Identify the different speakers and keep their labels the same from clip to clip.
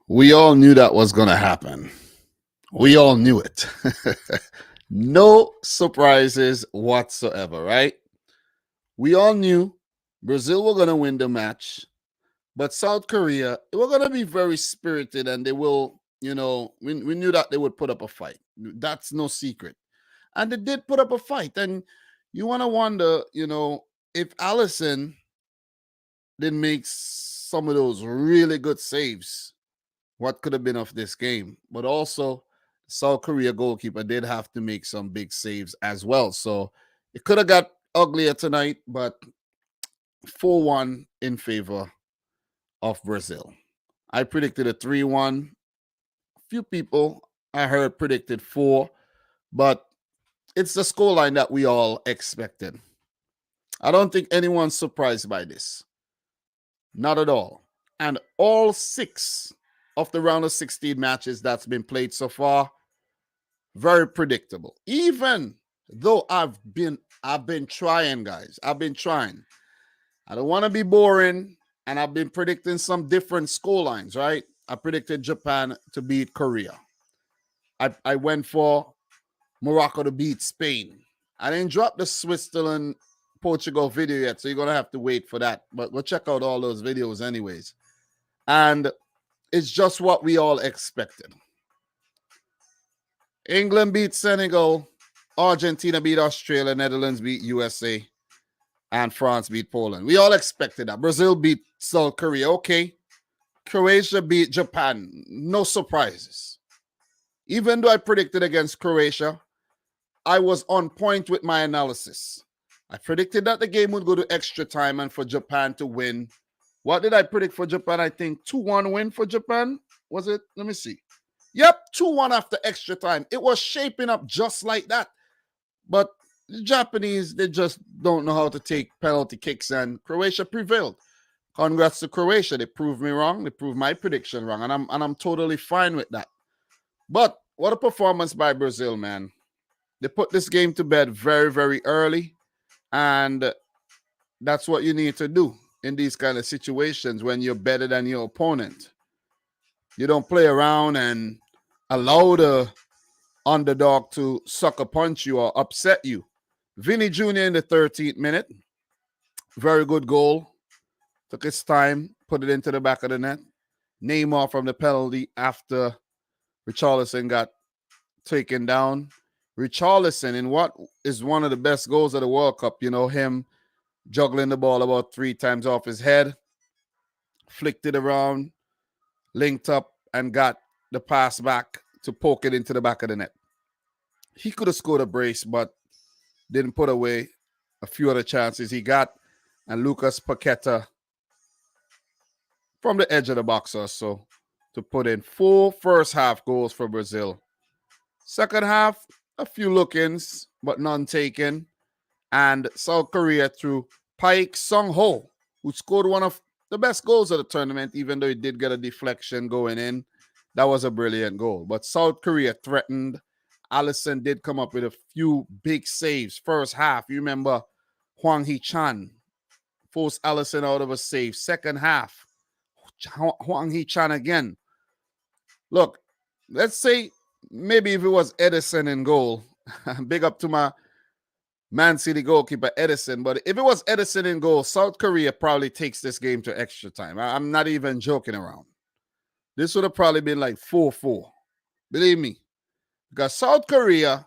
Speaker 1: We all knew that was going to happen. We all knew it. No surprises whatsoever, right? We all knew Brazil were going to win the match, but South Korea, they were going to be very spirited and they will, we knew that they would put up a fight. That's no secret. And they did put up a fight. And you want to wonder, if Allison didn't make some of those really good saves, what could have been of this game. But also, South Korea goalkeeper did have to make some big saves as well. So it could have got uglier tonight, but 4-1 in favor of Brazil. I predicted a 3-1. Few people I heard predicted 4, but it's the scoreline that we all expected. I don't think anyone's surprised by this. Not at all. And all 6 of the round of 16 matches that's been played so far, very predictable. Even though I've been trying, guys. I've been trying. I don't want to be boring, and I've been predicting some different score lines, right? I predicted Japan to beat Korea. I went for Morocco to beat Spain. I didn't drop the Switzerland Portugal video yet, so you're gonna have to wait for that. But go check out all those videos anyways. And it's just what we all expected. England beat Senegal, Argentina beat Australia, Netherlands beat USA, and France beat Poland. We all expected that. Brazil beat South Korea. Okay. Croatia beat Japan. No surprises. Even though I predicted against Croatia, I was on point with my analysis. I predicted that the game would go to extra time and for Japan to win. What did I predict for Japan? I think 2-1 win for Japan. Was it? Let me see. Yep, 2-1 after extra time. It was shaping up just like that. But the Japanese, they just don't know how to take penalty kicks, and Croatia prevailed. Congrats to Croatia. They proved me wrong. They proved my prediction wrong, and I'm totally fine with that. But what a performance by Brazil, man. They put this game to bed very, very early, and that's what you need to do in these kind of situations when you're better than your opponent. You don't play around and allow the underdog to sucker punch you or upset you. Vinny Jr. in the 13th minute. Very good goal. Took his time, put it into the back of the net. Neymar from the penalty after Richarlison got taken down. Richarlison in what is one of the best goals of the World Cup. Him juggling the ball about 3 times off his head. Flicked it around, linked up, and got the pass back to poke it into the back of the net. He could have scored a brace, but didn't put away a few other chances he got. And Lucas Paqueta from the edge of the box or so to put in 4 first half goals for Brazil. Second half, a few look-ins, but none taken. And South Korea through Paik Sung-ho, who scored one of the best goals of the tournament, even though he did get a deflection going in. That was a brilliant goal. But South Korea threatened. Allison did come up with a few big saves. First half, you remember Hwang Hee-chan forced Allison out of a save. Second half, Hwang Hee-chan again. Look, let's say maybe if it was Edison in goal, big up to my Man City goalkeeper Edison, but if it was Edison in goal, South Korea probably takes this game to extra time. I'm not even joking around. This would have probably been like 4-4. Believe me. Because South Korea,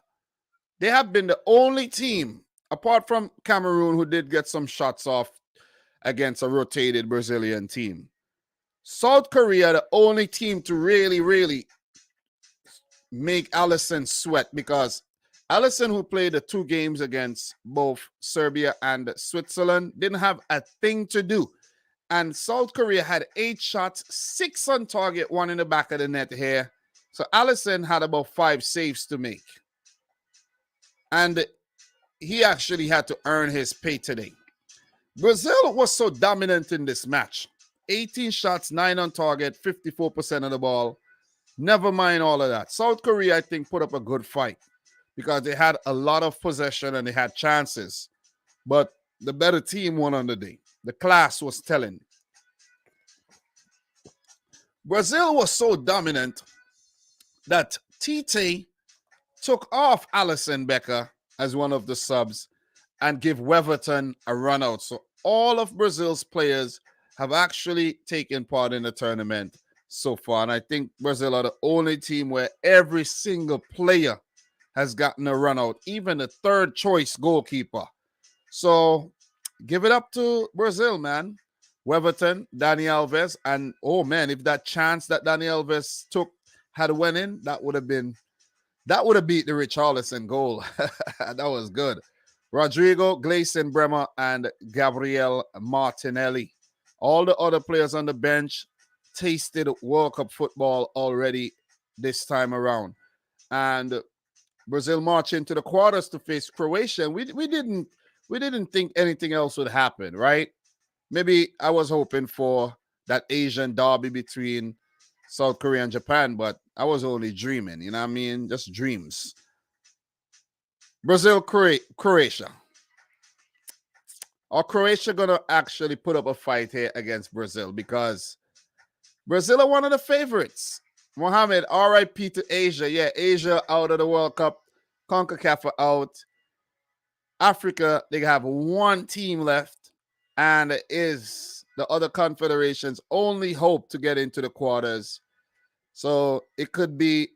Speaker 1: they have been the only team, apart from Cameroon, who did get some shots off against a rotated Brazilian team. South Korea, the only team to really, really make Allison sweat, because Allison, who played the 2 games against both Serbia and Switzerland, didn't have a thing to do. And South Korea had 8 shots, 6 on target, 1 in the back of the net here. So Allison had about 5 saves to make. And he actually had to earn his pay today. Brazil was so dominant in this match. 18 shots, 9 on target, 54% of the ball. Never mind all of that. South Korea, I think, put up a good fight because they had a lot of possession and they had chances. But the better team won on the day. The class was telling. Brazil was so dominant that Tite took off Alisson Becker as one of the subs and give Weverton a run out. So all of Brazil's players have actually taken part in the tournament so far. And I think Brazil are the only team where every single player has gotten a run out, even the third choice goalkeeper. So give it up to Brazil, man. Weverton, Dani Alves, and oh man, if that chance that Dani Alves took had went in, that would have beat the Richarlison goal. That was good. Rodrigo, Gleison Bremer, and Gabriel Martinelli. All the other players on the bench tasted World Cup football already this time around. And Brazil march into the quarters to face Croatia. We didn't think anything else would happen, right? Maybe I was hoping for that Asian derby between South Korea and Japan, but I was only dreaming, you know what I mean? Just dreams. Brazil, Croatia. Are Croatia going to actually put up a fight here against Brazil? Because Brazil are one of the favorites. Mohammed, RIP to Asia. Yeah, Asia out of the World Cup. CONCACAF out. Africa, they have one team left, and it is the other confederations' only hope to get into the quarters. So it could be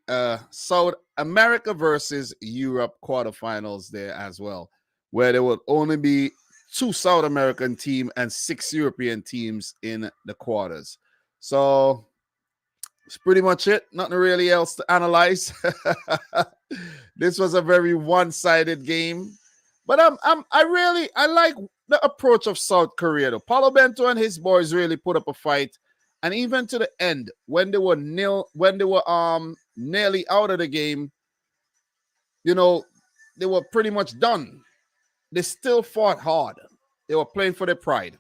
Speaker 1: South America versus Europe quarterfinals there as well, where there will only be 2 South American teams and 6 European teams in the quarters. So it's pretty much it. Nothing really else to analyze. This was a very one-sided game. But I like the approach of South Korea though. Paulo Bento and his boys really put up a fight. And even to the end, when they were nearly out of the game, you know, they were pretty much done. They still fought hard. They were playing for their pride.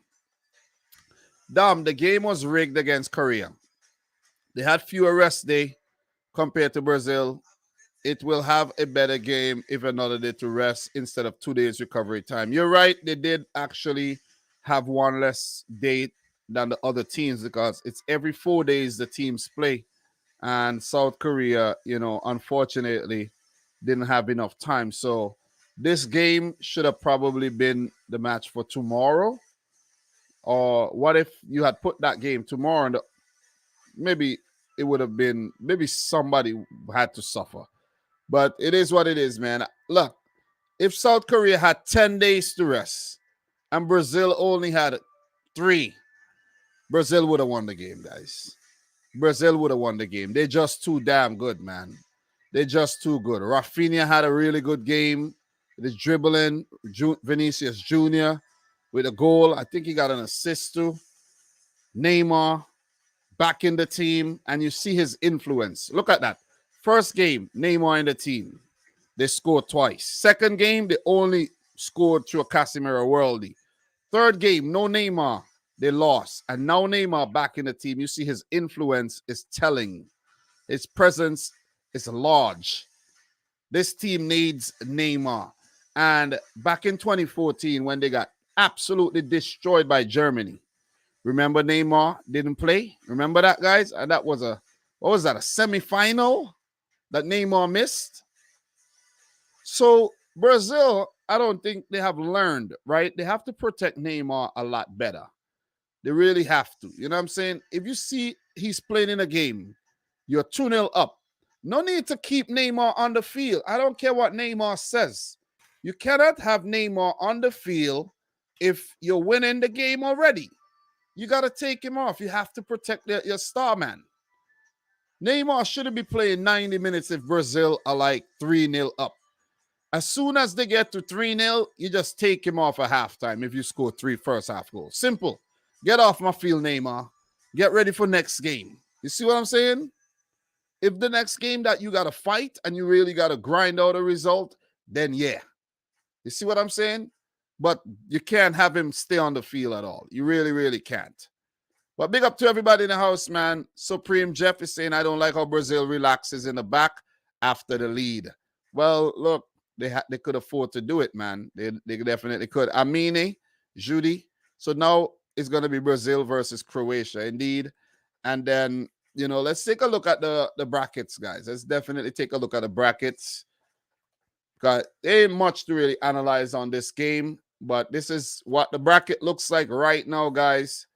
Speaker 1: The game was rigged against Korea. They had fewer rest day compared to Brazil. It will have a better game if another day to rest instead of 2 days recovery time. You're right. They did actually have one less day than the other teams because it's every 4 days the teams play. And South Korea, unfortunately didn't have enough time. So this game should have probably been the match for tomorrow. Or what if you had put that game tomorrow and maybe it would have been, maybe somebody had to suffer. But it is what it is, man. Look, if South Korea had 10 days to rest and Brazil only had 3, Brazil would have won the game, guys. Brazil would have won the game. They're just too damn good, man. They're just too good. Rafinha had a really good game. With his dribbling, Vinicius Jr. with a goal. I think he got an assist too. Neymar back in the team, and you see his influence. Look at that. First game, Neymar in the team. They scored twice. Second game, they only scored through a Casemiro worldie. Third game, no Neymar. They lost. And now Neymar back in the team. You see his influence is telling. His presence is large. This team needs Neymar. And back in 2014, when they got absolutely destroyed by Germany, remember Neymar didn't play? Remember that, guys? And that was a semifinal that Neymar missed? So Brazil, I don't think they have learned, right? They have to protect Neymar a lot better. They really have to. You know what I'm saying? If you see he's playing in a game, you're 2-0 up. No need to keep Neymar on the field. I don't care what Neymar says. You cannot have Neymar on the field if you're winning the game already. You got to take him off. You have to protect your star man. Neymar shouldn't be playing 90 minutes if Brazil are like 3-0 up. As soon as they get to 3-0, you just take him off at halftime if you score 3 first half goals. Simple. Get off my field, Neymar. Get ready for next game. You see what I'm saying? If the next game that you got to fight and you really got to grind out a result, then yeah. You see what I'm saying? But you can't have him stay on the field at all. You really, really can't. But big up to everybody in the house, man. Supreme Jeff is saying, I don't like how Brazil relaxes in the back after the lead. Well, look, they could afford to do it, man. They definitely could. Amine, Judy. So now it's going to be Brazil versus Croatia, indeed. And then let's take a look at the brackets, guys. Let's definitely take a look at the brackets. Because there ain't much to really analyze on this game, but this is what the bracket looks like right now, guys.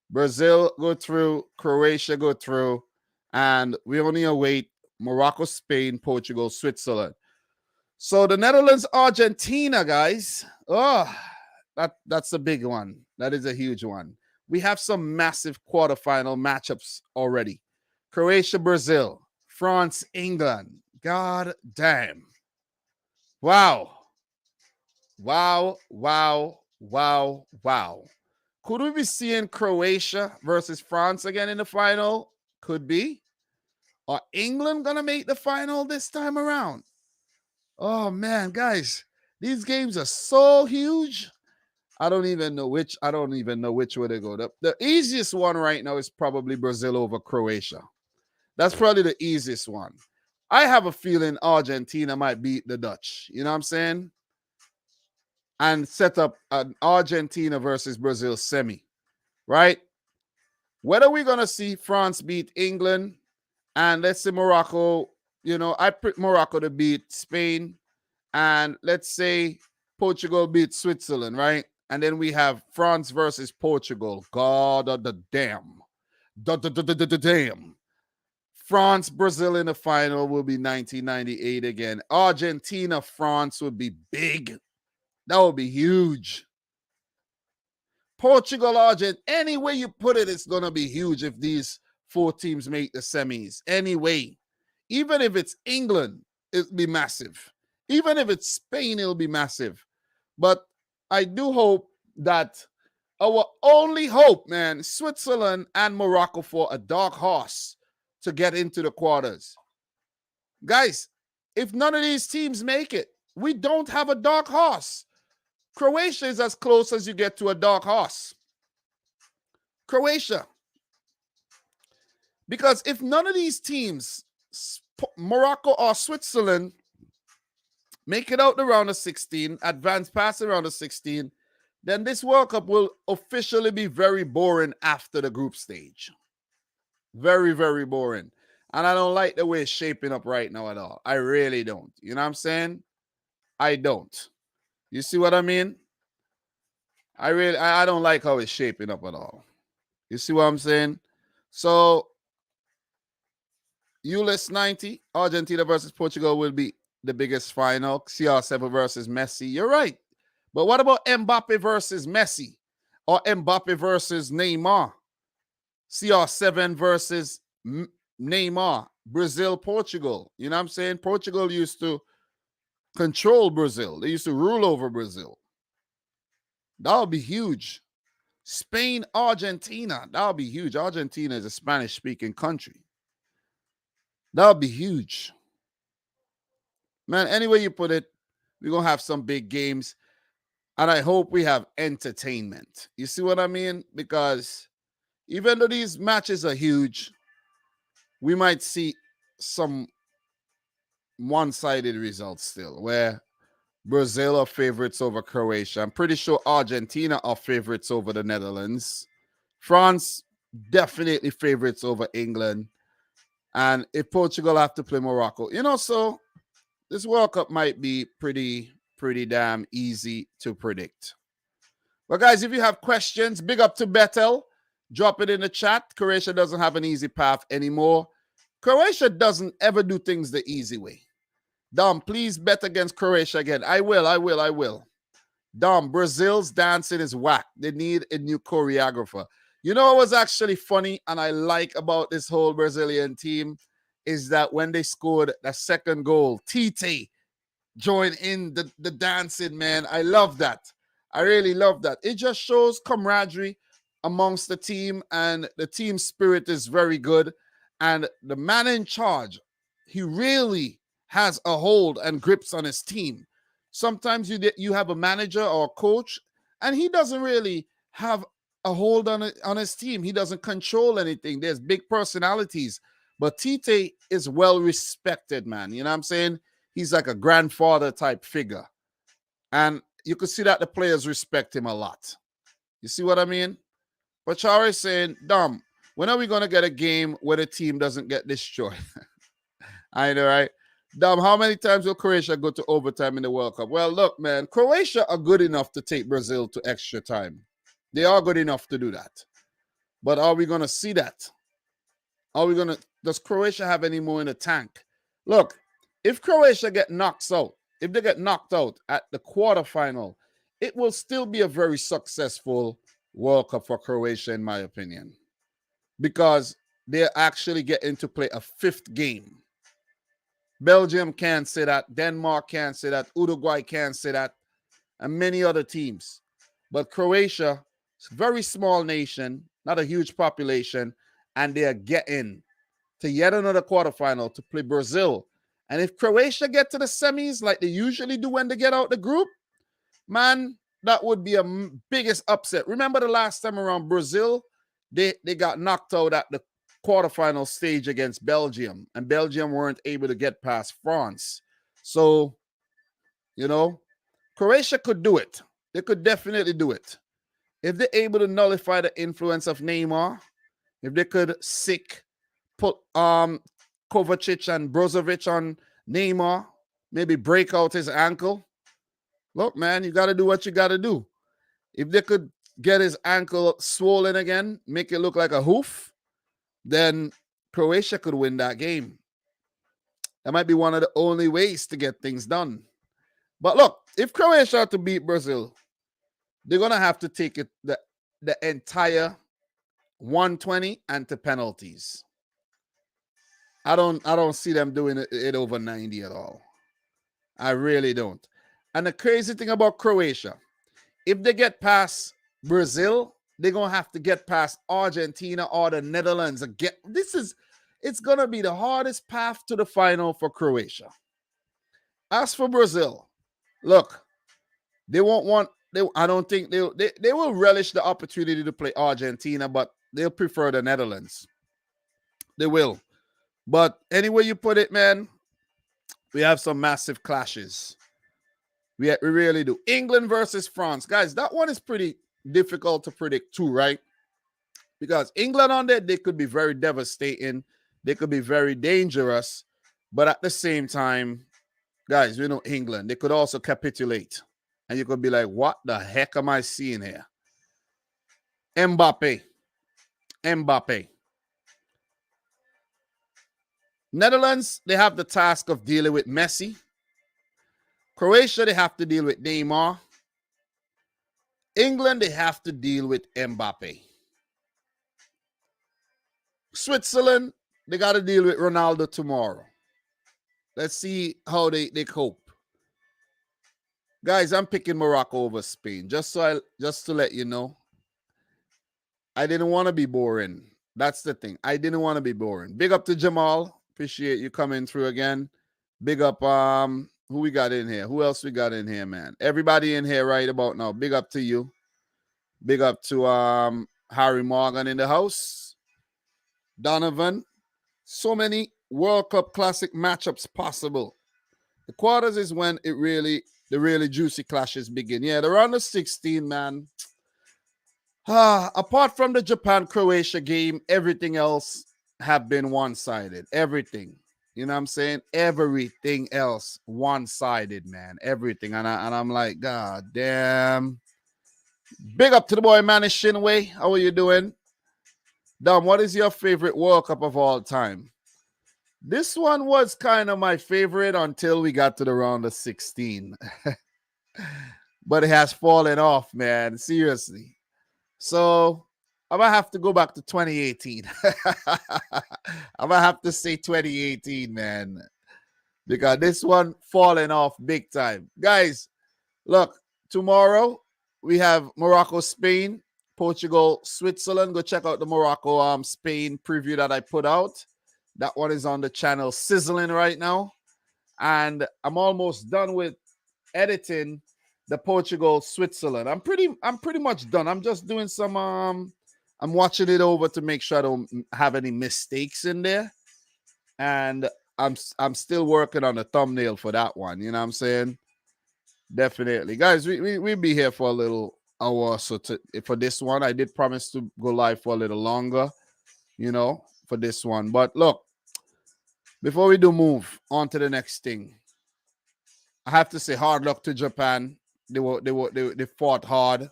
Speaker 1: Brazil go through, Croatia go through, and we only await Morocco, Spain, Portugal, Switzerland. So the Netherlands, Argentina, guys. Oh, that's a big one. That is a huge one. We have some massive quarterfinal matchups already. Croatia, Brazil, France, England. God damn. Wow. Wow, wow, wow, wow. Could we be seeing Croatia versus France again in the final? Could be. Are England going to make the final this time around? Oh, man, guys, these games are so huge. I don't even know which way to go. The easiest one right now is probably Brazil over Croatia. That's probably the easiest one. I have a feeling Argentina might beat the Dutch. You know what I'm saying? And set up an Argentina versus Brazil semi, right? Whether we're going to see France beat England and let's say Morocco, I pick Morocco to beat Spain, and let's say Portugal beat Switzerland, right? And then we have France versus Portugal. God of the damn. Damn. France, Brazil in the final will be 1998 again. Argentina, France would be big. That would be huge. Portugal, Argentina, any way you put it, it's going to be huge if these four teams make the semis. Anyway, even if it's England, it'll be massive. Even if it's Spain, it'll be massive. But I do hope that our only hope, man, Switzerland and Morocco for a dark horse to get into the quarters. Guys, if none of these teams make it, we don't have a dark horse. Croatia is as close as you get to a dark horse. Croatia. Because if none of these teams, Morocco or Switzerland, make it out the round of 16, advance past the round of 16, then this World Cup will officially be very boring after the group stage. Very, very boring. And I don't like the way it's shaping up right now at all. I really don't. You know what I'm saying? I don't. You see what I mean? I don't like how it's shaping up at all. You see what I'm saying? So, ULES 90, Argentina versus Portugal will be the biggest final. CR7 versus Messi. You're right. But what about Mbappe versus Messi? Or Mbappe versus Neymar? CR7 versus Neymar. Brazil, Portugal. You know what I'm saying? Portugal used to control Brazil. They used to rule over Brazil. That would be huge. Spain, Argentina. That would be huge. Argentina is a Spanish-speaking country. That would be huge. Man, any way you put it, we're going to have some big games. And I hope we have entertainment. You see what I mean? Because even though these matches are huge, we might see some one-sided results still, where Brazil are favorites over Croatia. I'm pretty sure Argentina are favorites over the Netherlands. France, definitely favorites over England. And if Portugal have to play Morocco, so this World Cup might be pretty damn easy to predict. But guys, if you have questions, big up to Bethel. Drop it in the chat. Croatia doesn't have an easy path anymore. Croatia doesn't ever do things the easy way. Dom, please bet against Croatia again. I will. Dom, Brazil's dancing is whack. They need a new choreographer. You know what was actually funny and I like about this whole Brazilian team is that when they scored the second goal, Tite joined in the dancing, man. I love that. I really love that. It just shows camaraderie amongst the team, and the team spirit is very good. And the man in charge, he really has a hold and grips on his team. Sometimes you have a manager or a coach, and he doesn't really have a hold on his team. He doesn't control anything. There's big personalities. But Tite is well respected, man. You know what I'm saying? He's like a grandfather type figure. And you can see that the players respect him a lot. You see what I mean? But Chara is saying, Dom, When are we going to get a game where the team doesn't get destroyed? I know, right? Dom, how many times will Croatia go to overtime in the World Cup? Well, look, man, Croatia are good enough to take Brazil to extra time. They are good enough to do that. But are we going to see that? Does Croatia have any more in the tank? Look, if Croatia get knocked out, if they get knocked out at the quarterfinal, it will still be a very successful World Cup for Croatia, in my opinion, because they're actually getting to play a fifth game. Belgium can't say that. Denmark can't say that. Uruguay can't say that. And many other teams. But Croatia, it's a very small nation, not a huge population, and they are getting to yet another quarterfinal to play Brazil. And if Croatia get to the semis like they usually do when they get out the group, man, that would be a biggest upset. Remember the last time around, Brazil, they got knocked out at the quarterfinal stage against Belgium, and Belgium weren't able to get past France. So, Croatia could do it. They could definitely do it. If they're able to nullify the influence of Neymar, if they could put Kovacic and Brozovic on Neymar, maybe break out his ankle. Look, man, you got to do what you got to do. If they could get his ankle swollen again, make it look like a hoof, then Croatia could win that game. That might be one of the only ways to get things done. But look, if Croatia are to beat Brazil, they're going to have to take it the entire 120 and to penalties. I don't see them doing it over 90 at all. I really don't. And the crazy thing about Croatia, if they get past Brazil, they're going to have to get past Argentina or the Netherlands again. It's going to be the hardest path to the final for Croatia. As for Brazil, look, I don't think they will relish the opportunity to play Argentina, but they'll prefer the Netherlands. They will. But anyway you put it, man, we have some massive clashes. We really do. England versus France. Guys, that one is pretty difficult to predict too, right? Because England on there, they could be very devastating. They could be very dangerous. But at the same time, guys, we know England. They could also capitulate. And you could be like, what the heck am I seeing here? Mbappe. Netherlands, they have the task of dealing with Messi. Croatia, they have to deal with Neymar. England, they have to deal with Mbappe. Switzerland, they got to deal with Ronaldo tomorrow. Let's see how they cope. Guys, I'm picking Morocco over Spain. Just to let you know. I didn't want to be boring. That's the thing. I didn't want to be boring. Big up to Jamal. Appreciate you coming through again. Big up who we got in here? Who else we got in here, man? Everybody in here right about now. Big up to you. Big up to Harry Morgan in the house. Donovan. So many World Cup Classic matchups possible. The quarters is when the really juicy clashes begin. Yeah, the round of 16, man. Apart from the Japan-Croatia game, everything else have been one-sided. Everything. You know what I'm saying? Everything else one-sided, man. Everything. And I'm like, God damn. Big up to the boy, Manny Shinway. How are you doing? Dom, what is your favorite World Cup of all time? This one was kind of my favorite until we got to the round of 16. But it has fallen off, man. Seriously. So I'm going to have to go back to 2018. I'm going to have to say 2018, man. Because this one falling off big time. Guys, look, tomorrow we have Morocco, Spain, Portugal, Switzerland. Go check out the Morocco, Spain preview that I put out. That one is on the channel sizzling right now. And I'm almost done with editing the Portugal, Switzerland. I'm pretty much done. I'm just doing some I'm watching it over to make sure I don't have any mistakes in there. And I'm still working on the thumbnail for that one. You know what I'm saying? Definitely. Guys, we'll be here for a little hour or so for this one. I did promise to go live for a little longer. for this one. But look, before we do move on to the next thing, I have to say hard luck to Japan. They fought hard.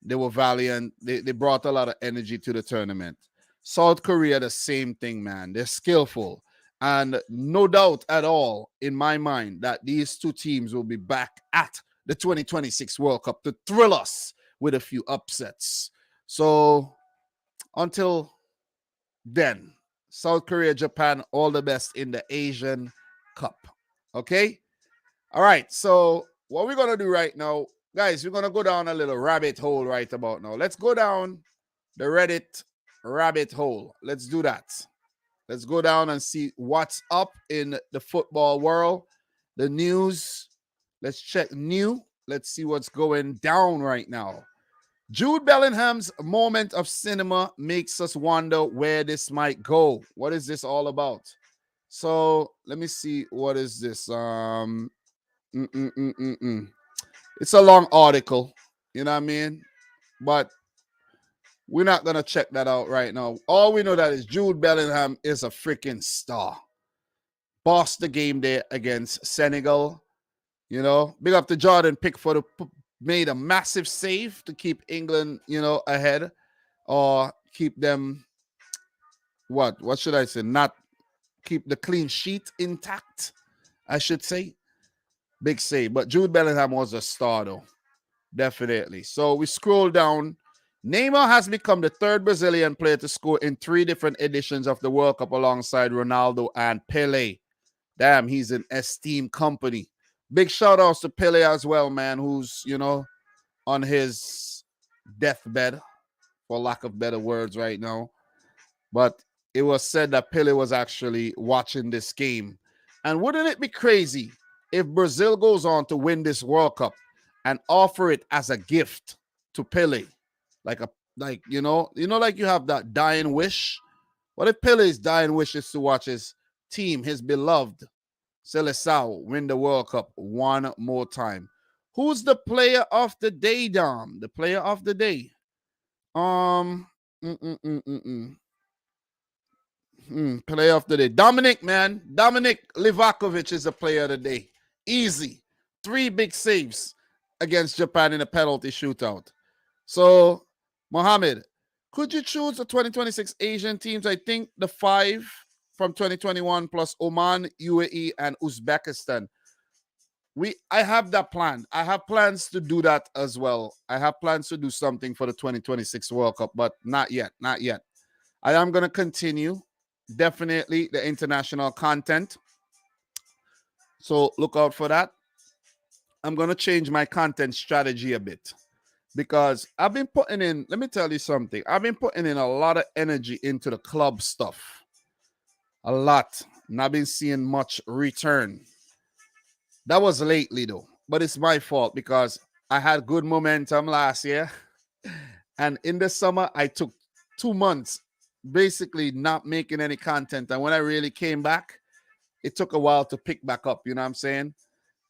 Speaker 1: They were valiant. They brought a lot of energy to the tournament. South Korea, the same thing, man. They're skillful. And no doubt at all in my mind that these two teams will be back at the 2026 World Cup to thrill us with a few upsets. So until then, South Korea, Japan, all the best in the Asian Cup. Okay? All right. So what we're going to do right now, guys, we're going to go down a little rabbit hole right about now. Let's go down the Reddit rabbit hole. Let's do that. Let's go down and see what's up in the football world, the news. Let's check new. Let's see what's going down right now. Jude Bellingham's moment of cinema makes us wonder where this might go. What is this all about? So let me see. What is this? It's a long article, you know what I mean? But we're not going to check that out right now. All we know that is Jude Bellingham is a freaking star. Bossed the game there against Senegal. Big up to Jordan Pickford, who made a massive save to keep England, ahead, or keep them, what should I say? Not keep the clean sheet intact, I should say. Big save. But Jude Bellingham was a star, though. Definitely. So we scroll down. Neymar has become the third Brazilian player to score in 3 different editions of the World Cup alongside Ronaldo and Pele. Damn, he's an esteemed company. Big shout outs to Pele as well, man, who's, on his deathbed, for lack of better words right now. But it was said that Pele was actually watching this game. And wouldn't it be crazy if Brazil goes on to win this World Cup and offer it as a gift to Pele? Like you have that dying wish. What if Pele's dying wish is to watch his team, his beloved Seleção, win the World Cup one more time? Who's the player of the day, Dom? The player of the day. Player of the day. Dominic Livakovic is the player of the day. Easy. 3 big saves against Japan in a penalty shootout. So, Mohammed, could you choose the 2026 Asian teams? I think the 5 from 2021 plus Oman, UAE, and Uzbekistan. I have that planned. I have plans to do that as well. I have plans to do something for the 2026 World Cup, but not yet. Not yet. I am going to continue, definitely, the international content. So look out for that. I'm going to change my content strategy a bit because I've been putting in, let me tell you something. I've been putting in a lot of energy into the club stuff. A lot. Not been seeing much return. That was lately though, but it's my fault because I had good momentum last year. And in the summer, I took 2 months basically not making any content. And when I really came back, it took a while to pick back up. You know what I'm saying?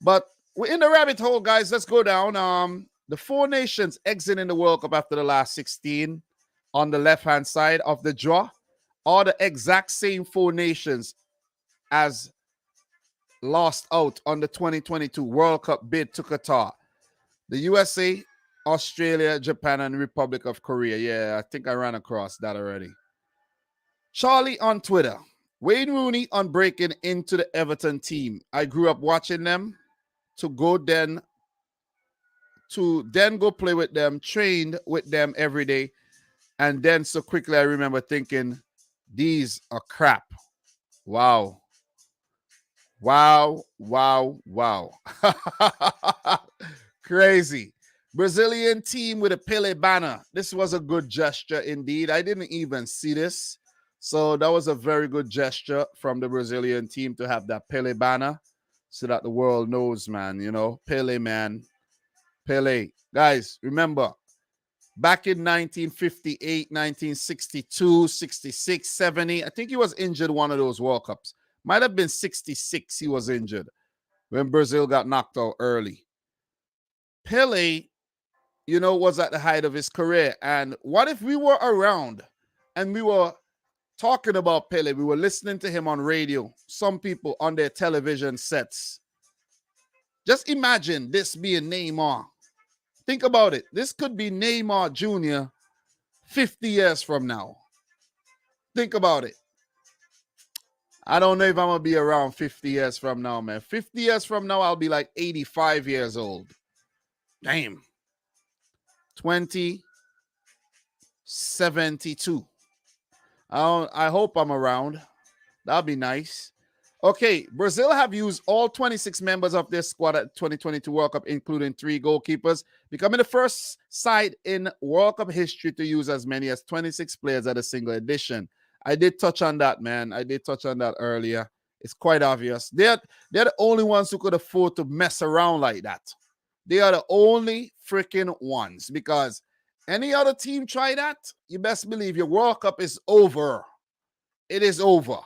Speaker 1: But we're in the rabbit hole, guys. Let's go down. The 4 nations exiting the World Cup after the last 16 on the left-hand side of the draw are the exact same 4 nations as lost out on the 2022 World Cup bid to Qatar. The USA, Australia, Japan, and Republic of Korea. Yeah, I think I ran across that already. Charlie on Twitter. Wayne Rooney on breaking into the Everton team. I grew up watching them to then go play with them, trained with them every day. And then so quickly I remember thinking, these are crap. Wow. Wow. Crazy. Brazilian team with a Pele banner. This was a good gesture indeed. I didn't even see this. So that was a very good gesture from the Brazilian team to have that Pele banner so that the world knows, man, Pele, man. Pele. Guys, remember, back in 1958, 1962, 66, 70, I think he was injured one of those World Cups. Might have been 66 he was injured when Brazil got knocked out early. Pele, was at the height of his career. And what if we were around and we were talking about Pele. We were listening to him on radio. Some people on their television sets. Just imagine this being Neymar. Think about it. This could be Neymar Jr. 50 years from now. Think about it. I don't know if I'm going to be around 50 years from now, man. 50 years from now, I'll be like 85 years old. Damn. 2072. I hope I'm around. That'll be nice. Okay, Brazil have used all 26 members of their squad at 2022 World Cup, including 3 goalkeepers, becoming the first side in World Cup history to use as many as 26 players at a single edition. I did touch on that, man. I did touch on that earlier. It's quite obvious. They're the only ones who could afford to mess around like that. They are the only freaking ones, because any other team try that, you best believe your World Cup is over. It is over.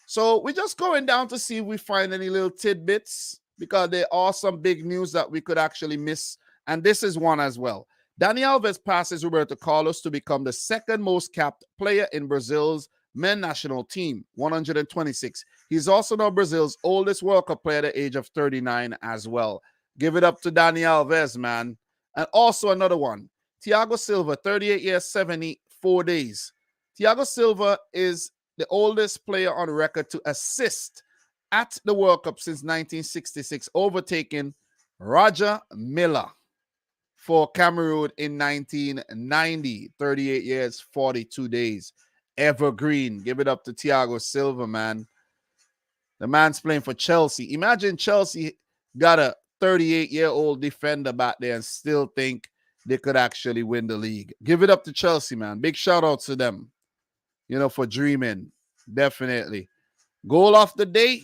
Speaker 1: So we're just going down to see if we find any little tidbits, because there are some big news that we could actually miss. And this is one as well. Dani Alves passes Roberto Carlos to become the second most capped player in Brazil's men national team, 126. He's also now Brazil's oldest World Cup player at the age of 39 as well. Give it up to Dani Alves, man. And also another one, Thiago Silva, 38 years, 74 days. Thiago Silva is the oldest player on record to assist at the World Cup since 1966, overtaking Roger Milla for Cameroon in 1990. 38 years, 42 days. Evergreen. Give it up to Thiago Silva, man. The man's playing for Chelsea. Imagine Chelsea got a 38-year-old defender back there and still think they could actually win the league. Give it up to Chelsea, man. Big shout out to them, for dreaming. Definitely. Goal of the day,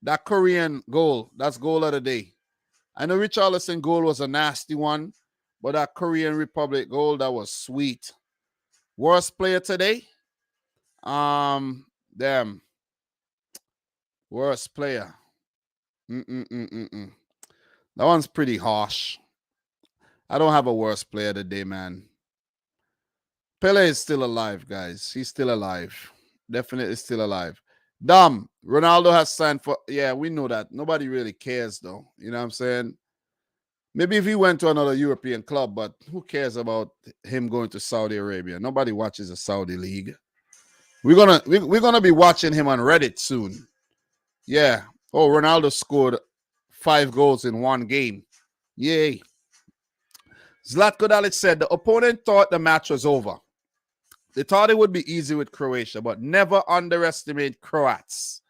Speaker 1: that Korean goal. That's goal of the day. I know Richarlison goal was a nasty one, but that Korean Republic goal, that was sweet. Worst player today? Damn. Worst player. That one's pretty harsh. I don't have a worst player today, man. Pele is still alive, guys. He's still alive. Definitely still alive. Dom, Ronaldo has signed for... Yeah, we know that. Nobody really cares, though. You know what I'm saying? Maybe if he went to another European club, but who cares about him going to Saudi Arabia? Nobody watches the Saudi league. We're gonna be watching him on Reddit soon. Yeah. Oh, Ronaldo scored 5 goals in 1 game. Yay. Zlatko Dalic said the opponent thought the match was over. They thought it would be easy with Croatia, but never underestimate Croats.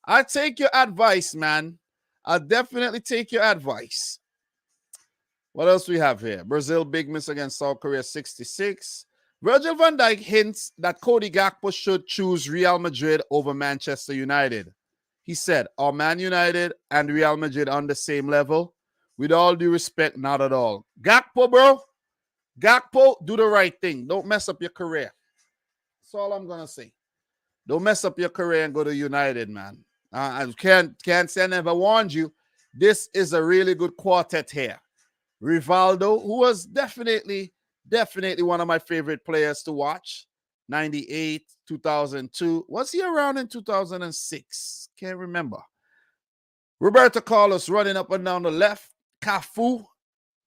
Speaker 1: I take your advice, man. I'll definitely take your advice. What else we have here? Brazil big miss against South Korea, 66. Virgil van Dijk hints that Cody Gakpo should choose Real Madrid over Manchester United. He said, are Man United and Real Madrid on the same level? With all due respect, not at all. Gakpo, bro. Gakpo, do the right thing. Don't mess up your career. That's all I'm going to say. Don't mess up your career and go to United, man. I can't say I never warned you. This is a really good quartet here. Rivaldo, who was definitely one of my favorite players to watch. 98, 2002. Was he around in 2006? Can't remember. Roberto Carlos running up and down the left. Cafu,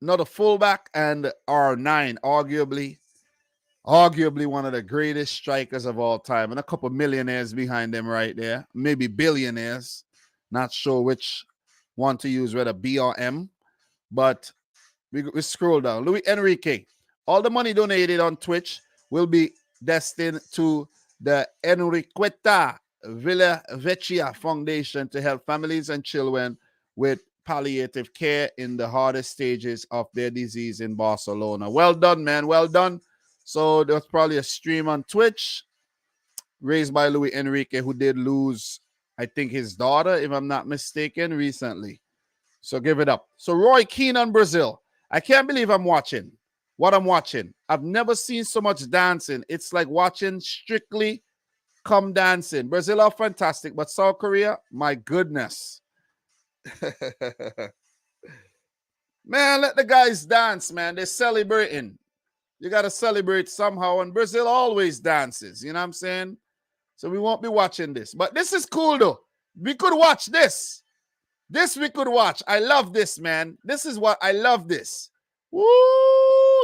Speaker 1: another fullback, and R9, arguably one of the greatest strikers of all time, and a couple millionaires behind them right there, maybe billionaires. Not sure which one to use, whether B or M, but we scroll down. Luis Enrique, all the money donated on Twitch will be destined to the Enriqueta Villa Vecchia Foundation to help families and children with palliative care in the hardest stages of their disease in Barcelona. Well done, man. Well done. So there was probably a stream on Twitch raised by Luis Enrique, who did lose, I think, his daughter, if I'm not mistaken, recently. So give it up. So Roy Keane on Brazil. I can't believe I'm watching what I'm watching. I've never seen so much dancing. It's like watching Strictly Come Dancing. Brazil are fantastic, but South Korea, my goodness. Man, let the guys dance, man. They're celebrating. You got to celebrate somehow, and Brazil always dances. You know what I'm saying? So we won't be watching this. But this is cool, though. We could watch this. This we could watch. I love this, man. This is what I love this. Woo!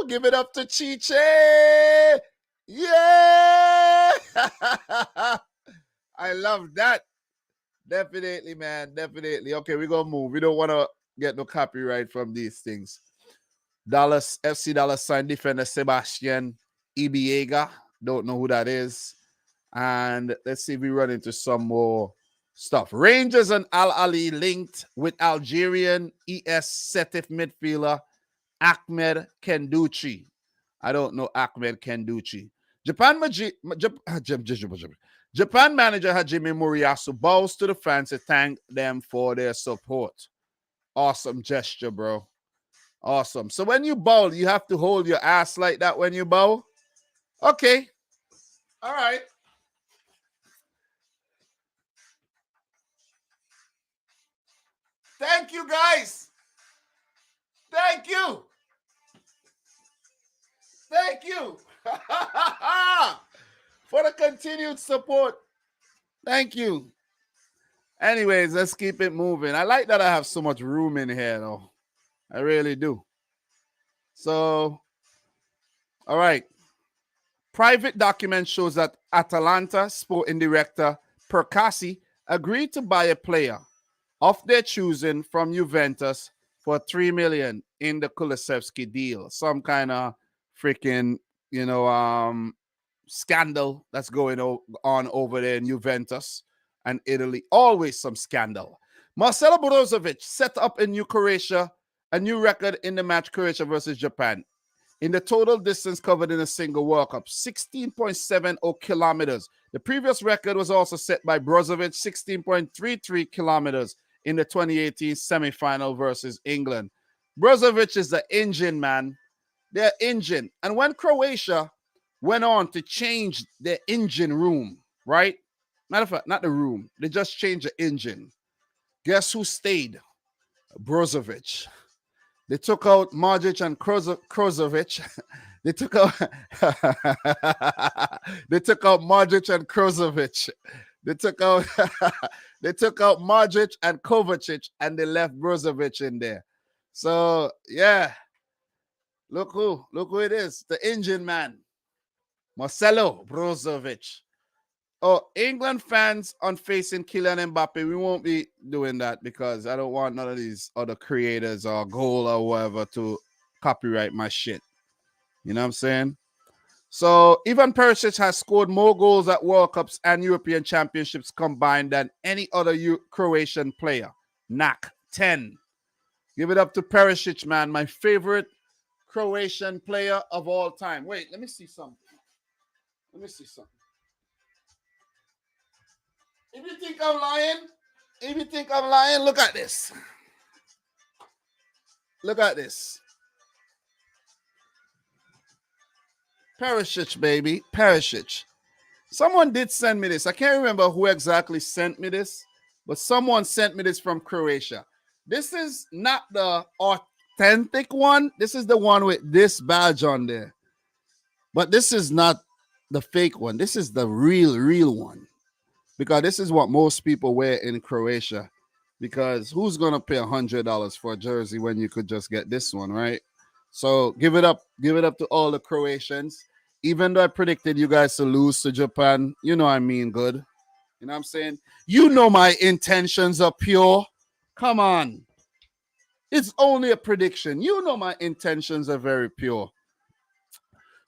Speaker 1: Give it up to Chiche. Yeah! I love that. Definitely, man. Definitely. Okay, we're going to move. We don't want to get no copyright from these things. Dallas FC $ defender Sebastian Ibiega. Don't know who that is. And let's see if we run into some more stuff. Rangers and Al Ali linked with Algerian ES Setif midfielder Ahmed Kenduchi. I don't know Ahmed Kenduchi. Japan manager Hajime Moriyasu bows to the fans to thank them for their support. Awesome gesture, bro. Awesome. So when you bow, you have to hold your ass like that when you bow? Okay. All right. Thank you, guys. Thank you. Thank you for the continued support. Thank you. Anyways, let's keep it moving. I like that I have so much room in here, though. I really do. So, all right. Private document shows that Atalanta sporting director Percassi agreed to buy a player of their choosing from Juventus for $3 million in the Kulusevski deal. Some kind of freaking, scandal that's going on over there in Juventus and Italy. Always some scandal. Marcelo Brozovic set up in New Croatia, a new record in the match Croatia versus Japan. In the total distance covered in a single World Cup, 16.70 kilometers. The previous record was also set by Brozovic, 16.33 kilometers in the 2018 semifinal versus England. Brozovic is the engine, man. They're engine. And when Croatia went on to change their engine room, right? Matter of fact, not the room. They just changed the engine. Guess who stayed? Brozovic. They took out Modric and Krozovic. They took out Modric and Krozovic. They took out Modric and Kovacic, and they left Brozovic in there. So yeah, look who it is, the engine man, Marcelo Brozovic. Oh, England fans on facing Kylian Mbappe, we won't be doing that because I don't want none of these other creators or goal or whatever to copyright my shit. You know what I'm saying? So Ivan Perisic has scored more goals at World Cups and European Championships combined than any other Croatian player. Knack 10. Give it up to Perisic, man. My favorite Croatian player of all time. Wait, let me see something. If you think I'm lying, look at this. Look at this. Perisic, baby. Perisic. Someone did send me this. I can't remember who exactly sent me this, but someone sent me this from Croatia. This is not the authentic one. This is the one with this badge on there. But this is not the fake one. This is the real one. Because this is what most people wear in Croatia. Because who's going to pay $100 for a jersey when you could just get this one, right? So give it up to all the Croatians. Even though I predicted you guys to lose to Japan, you know I mean good. You know what I'm saying? You know my intentions are pure. Come on. It's only a prediction. You know my intentions are very pure.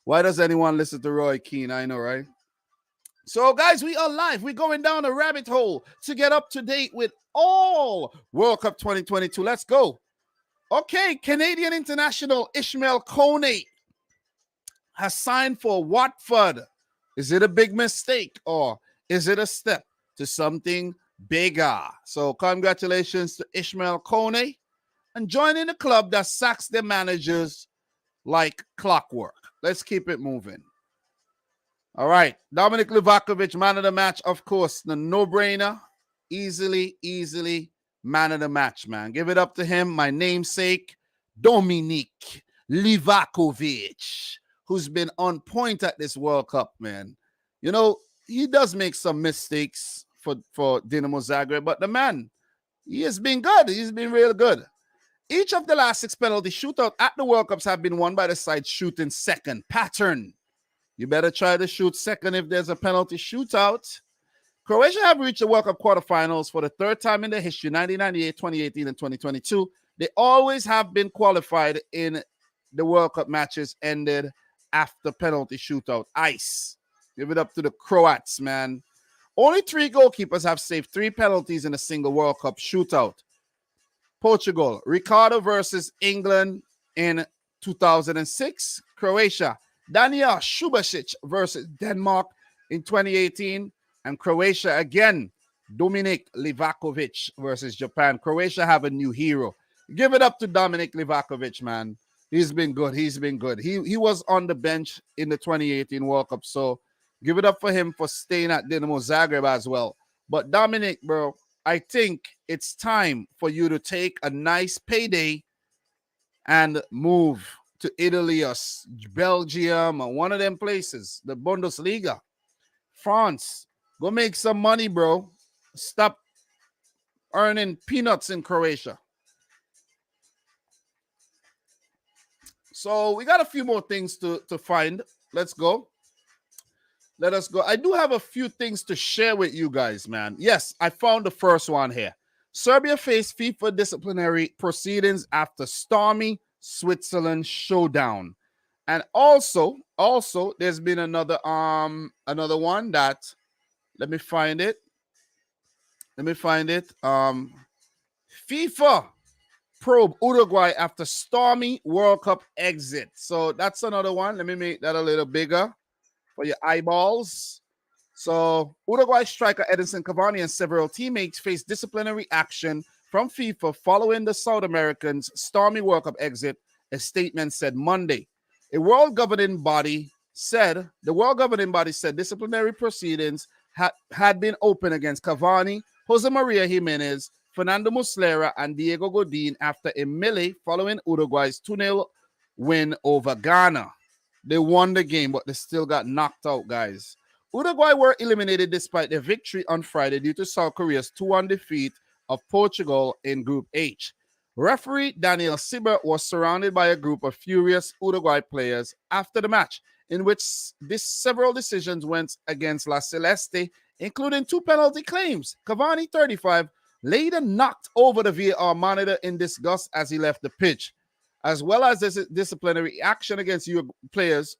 Speaker 1: Why does anyone listen to Roy Keane? I know, right? So, guys, we are live. We're going down a rabbit hole to get up to date with all World Cup 2022. Let's go. Okay, Canadian international Ishmael Kone has signed for Watford. Is it a big mistake or is it a step to something bigger? So, congratulations to Ishmael Kone and joining a club that sacks their managers like clockwork. Let's keep it moving. All right. Dominic Livakovic, man of the match, of course. The no-brainer. Easily man of the match, man. Give it up to him. My namesake, Dominic Livakovic, who's been on point at this World Cup, man. You know, he does make some mistakes for Dinamo Zagreb, but the man, he has been good. He's been real good. Each of the last 6 penalty shootouts at the World Cups have been won by the side shooting second. Pattern. You better try to shoot second if there's a penalty shootout. Croatia have reached the World Cup quarterfinals for the 3rd time in their history, 1998, 2018, and 2022. They always have been qualified in the World Cup matches ended after penalty shootout. Ice. Give it up to the Croats, man. Only 3 goalkeepers have saved 3 penalties in a single World Cup shootout. Portugal, Ricardo versus England in 2006. Croatia, Daniel Subasic versus Denmark in 2018. And Croatia again, Dominic Livakovic versus Japan. Croatia have a new hero. Give it up to Dominic Livakovic, man. He's been good. He's been good. He was on the bench in the 2018 World Cup. So give it up for him for staying at Dinamo Zagreb as well. But Dominic, bro, I think it's time for you to take a nice payday and move to Italy or Belgium or one of them places, the Bundesliga, France. Go make some money, bro. Stop earning peanuts in Croatia. So we got a few more things to find. Let's go. Let us go. I do have a few things to share with you guys, man. Yes, I found the first one here. Serbia faced FIFA disciplinary proceedings after stormy Switzerland showdown. And also, there's been another one that, let me find it. FIFA probe Uruguay after stormy World Cup exit. So that's another one. Let me make that a little bigger for your eyeballs. So Uruguay striker Edinson Cavani and several teammates faced disciplinary action from FIFA following the South Americans' stormy World Cup exit, a statement said Monday. The world governing body said disciplinary proceedings had been opened against Cavani, Jose Maria Jimenez, Fernando Muslera, and Diego Godin after a melee following Uruguay's 2-0 win over Ghana. They won the game, but they still got knocked out, guys. Uruguay were eliminated despite their victory on Friday due to South Korea's 2-1 defeat of Portugal in Group H. Referee Daniel Sibert was surrounded by a group of furious Uruguay players after the match, in which several decisions went against La Celeste, including 2 penalty claims. Cavani, 35, later knocked over the VAR monitor in disgust as he left the pitch, as well as this disciplinary action against players.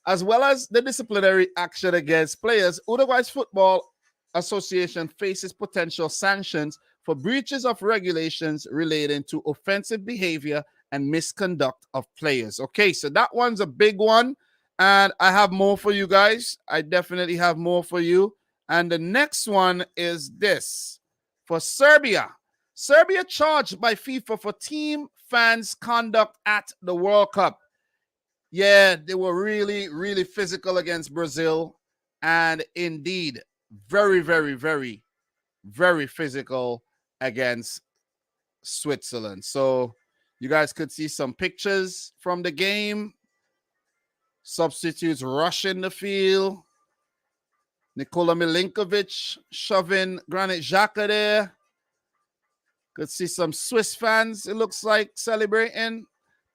Speaker 1: As well as the disciplinary action against players, Uruguay's Football Association faces potential sanctions for breaches of regulations relating to offensive behavior and misconduct of players. Okay, so that one's a big one, and I have more for you guys. I definitely have more for you. And the next one is this. For Serbia. Serbia charged by FIFA for team fans' conduct at the World Cup. Yeah, they were really, really physical against Brazil. And indeed, very, very, very, very physical against Switzerland. So you guys could see some pictures from the game. Substitutes rushing the field. Nikola Milinkovic shoving Granit Xhaka there. Could see some Swiss fans, it looks like, celebrating.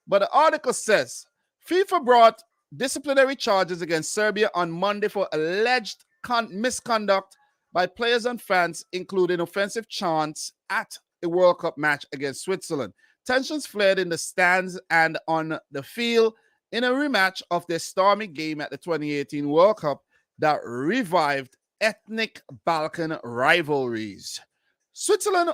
Speaker 1: But the article says, FIFA brought disciplinary charges against Serbia on Monday for alleged misconduct by players and fans, including offensive chants at a World Cup match against Switzerland. Tensions flared in the stands and on the field in a rematch of their stormy game at the 2018 World Cup that revived ethnic Balkan rivalries. Switzerland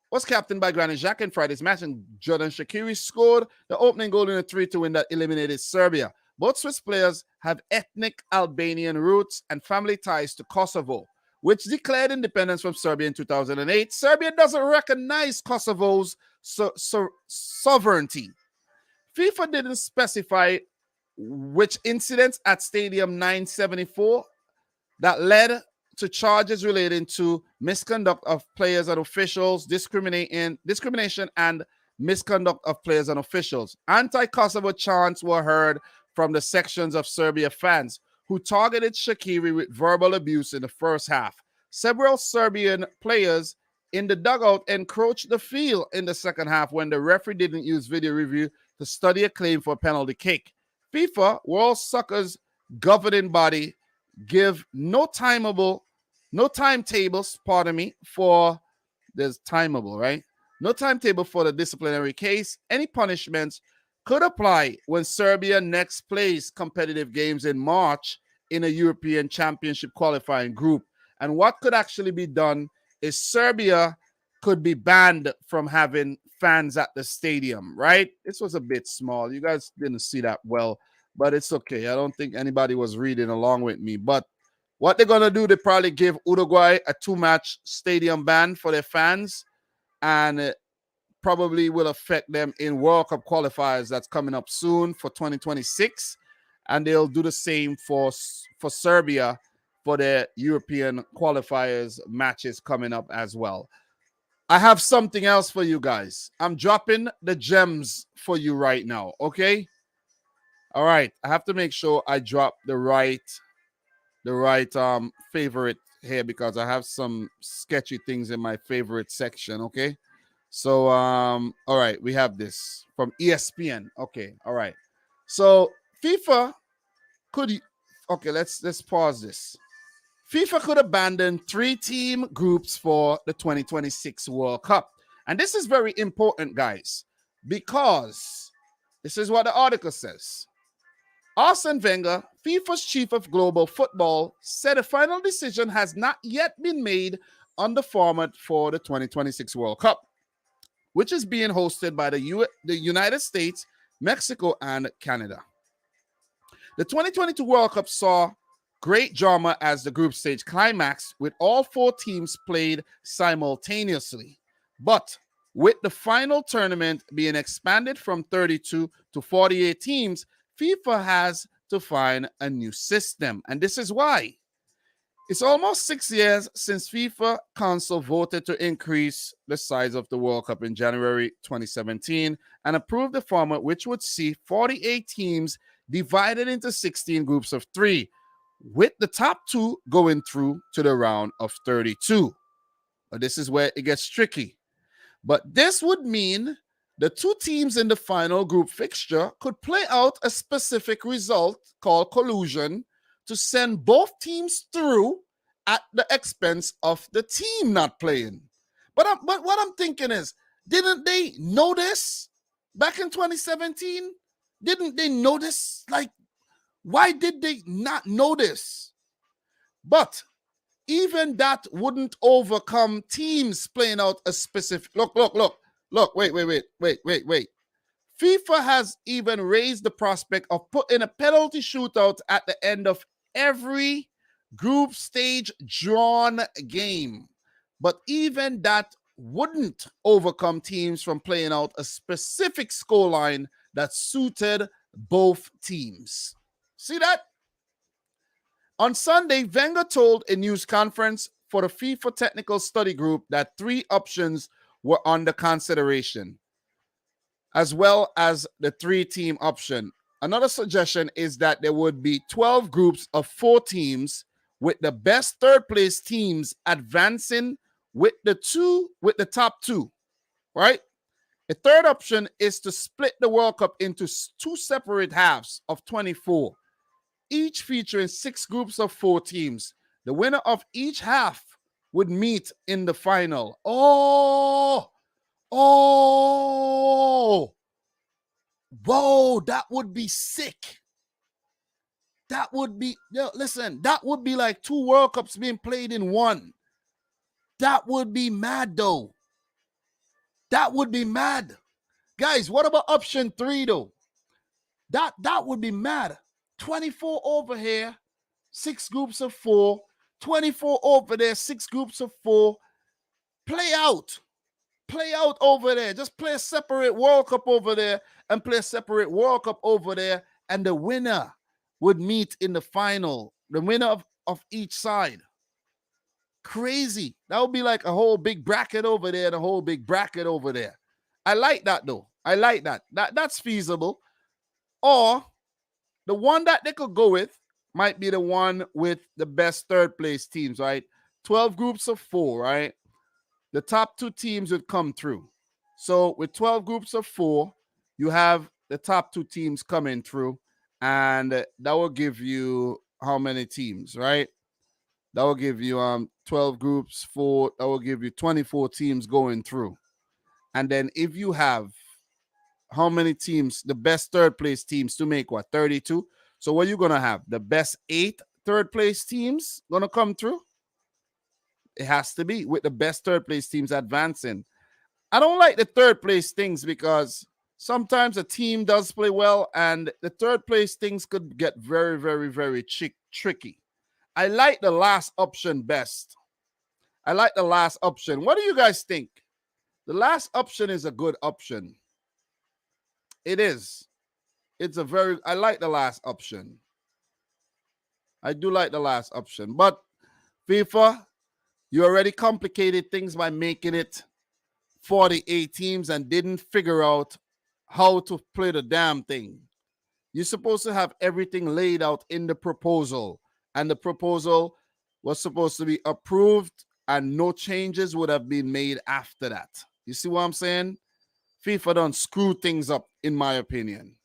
Speaker 1: was captained by Granit Xhaka in Friday's match, and Jordan Shaqiri scored the opening goal in a 3-2 win that eliminated Serbia. Both Swiss players have ethnic Albanian roots and family ties to Kosovo, which declared independence from Serbia in 2008. Serbia doesn't recognize Kosovo's sovereignty. FIFA didn't specify which incidents at Stadium 974 that led to charges relating to misconduct of players and officials, discrimination and misconduct of players and officials. Anti-Kosovo chants were heard from the sections of Serbia fans who targeted Shaqiri with verbal abuse in the first half. Several Serbian players in the dugout encroached the field in the second half when the referee didn't use video review to study a claim for a penalty kick. FIFA, World Soccer's governing body, give no timetables, for there's timeable, right? No timetable for the disciplinary case. Any punishments could apply when Serbia next plays competitive games in March in a European Championship qualifying group. And what could actually be done is Serbia could be banned from having fans at the stadium, right? This was a bit small. You guys didn't see that well, but it's okay. I don't think anybody was reading along with me. But what they're going to do, they probably give Uruguay a 2-match stadium ban for their fans, and it probably will affect them in World Cup qualifiers that's coming up soon for 2026. And they'll do the same for Serbia for their European qualifiers matches coming up as well. I have something else for you guys. I'm dropping the gems for you right now, okay? All right. I have to make sure I drop the right favorite here because I have some sketchy things in my favorite section, okay? So, all right, we have this from ESPN. Okay, all right. So FIFA could, okay, let's pause this. FIFA could abandon 3-team groups for the 2026 World Cup. And this is very important, guys, because this is what the article says. Arsene Wenger, FIFA's chief of global football, said a final decision has not yet been made on the format for the 2026 World Cup, which is being hosted by the United States, Mexico, and Canada. The 2022 World Cup saw great drama as the group stage climax, with all 4 teams played simultaneously. But with the final tournament being expanded from 32 to 48 teams, FIFA has to find a new system. And this is why. It's almost 6 years since FIFA Council voted to increase the size of the World Cup in January 2017 and approved the format, which would see 48 teams divided into 16 groups of 3, with the top 2 going through to the round of 32. But this is where it gets tricky. But this would mean the 2 teams in the final group fixture could play out a specific result called collusion to send both teams through at the expense of the team not playing. But what I'm thinking is, didn't they know this back in 2017? Didn't they know this? Like, why did they not know this? But even that wouldn't overcome teams playing out a specific... Look, wait. FIFA has even raised the prospect of putting a penalty shootout at the end of every group stage drawn game. But even that wouldn't overcome teams from playing out a specific scoreline that suited both teams. See that? On Sunday, Wenger told a news conference for the FIFA Technical Study Group that 3 options were under consideration, as well as the 3-team option. Another suggestion is that there would be 12 groups of 4 teams, with the best third-place teams advancing with the top 2, right? The third option is to split the World Cup into 2 separate halves of 24, each featuring 6 groups of 4 teams. The winner of each half would meet in the final. Whoa, that would be sick. That would be, listen, that would be like 2 World Cups being played in one. That would be mad, though. That would be mad. Guys, what about option 3, though? That would be mad. 24 over here, 6 groups of 4. 24 over there, 6 groups of 4. Play out. Play out over there. Just play a separate World Cup over there and play a separate World Cup over there, and the winner would meet in the final. The winner of each side. Crazy. That would be like a whole big bracket over there and a whole big bracket over there. I like that, though. I like that. That's feasible. Or the one that they could go with might be the one with the best third place teams, right? 12 groups of 4, right? The top 2 teams would come through. So with 12 groups of 4, you have the top 2 teams coming through, and that will give you how many teams, right? That will give you 12 groups, 4, that will give you 24 teams going through. And then if you have how many teams, the best third place teams to make what, 32? So what you're going to have, the best 8 third place teams going to come through? It has to be with the best third place teams advancing. I don't like the third place things because sometimes a team does play well and the third place things could get very, very, very tricky. I like the last option best. I like the last option. What do you guys think? The last option is a good option. It is. I like the last option. I do like the last option. But FIFA, you already complicated things by making it 48 teams and didn't figure out how to play the damn thing. You're supposed to have everything laid out in the proposal. And the proposal was supposed to be approved and no changes would have been made after that. You see what I'm saying? FIFA done screw things up, in my opinion.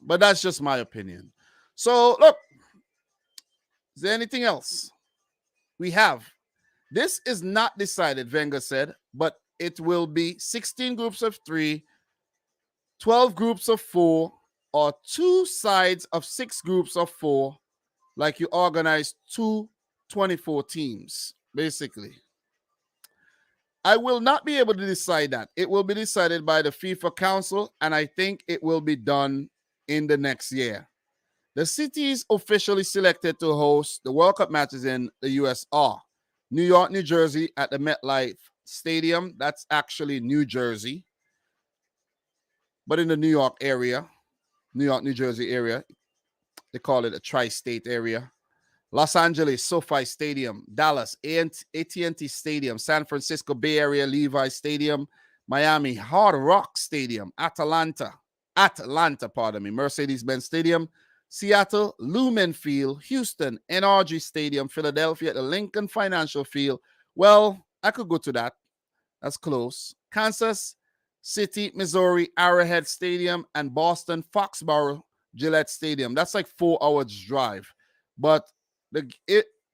Speaker 1: But that's just my opinion. So, look, is there anything else? We have. This is not decided, Wenger said, but it will be 16 groups of 3, 12 groups of 4, or 2 sides of 6 groups of 4, like you organize 24 teams, basically. I will not be able to decide that. It will be decided by the FIFA Council, and I think it will be done in the next year. The cities officially selected to host the World Cup matches in the US are New York, New Jersey at the MetLife Stadium. That's actually New Jersey, but in the New York area, New York, New Jersey area, they call it a tri-state area. Los Angeles, SoFi Stadium. Dallas, AT&T Stadium. San Francisco Bay Area, Levi Stadium. Miami, Hard Rock Stadium. Atlanta, Mercedes-Benz Stadium. Seattle, Lumen Field. Houston, NRG Stadium. Philadelphia, the Lincoln Financial Field. Well, I could go to that. That's close. Kansas City, Missouri, Arrowhead Stadium. And Boston, Foxborough, Gillette Stadium. That's like 4 hours drive. But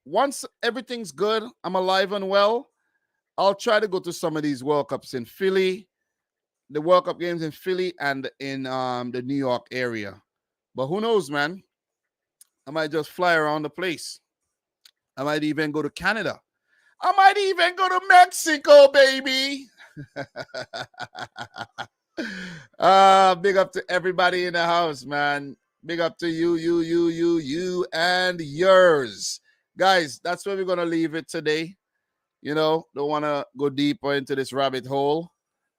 Speaker 1: once everything's good, I'm alive and well, I'll try to go to some of these World Cups in Philly, the World Cup games in Philly and in the New York area. But who knows, man? I might just fly around the place. I might even go to Canada. I might even go to Mexico, baby. Big up to everybody in the house, man. Big up to you, and yours. Guys, that's where we're going to leave it today. You know, don't want to go deeper into this rabbit hole,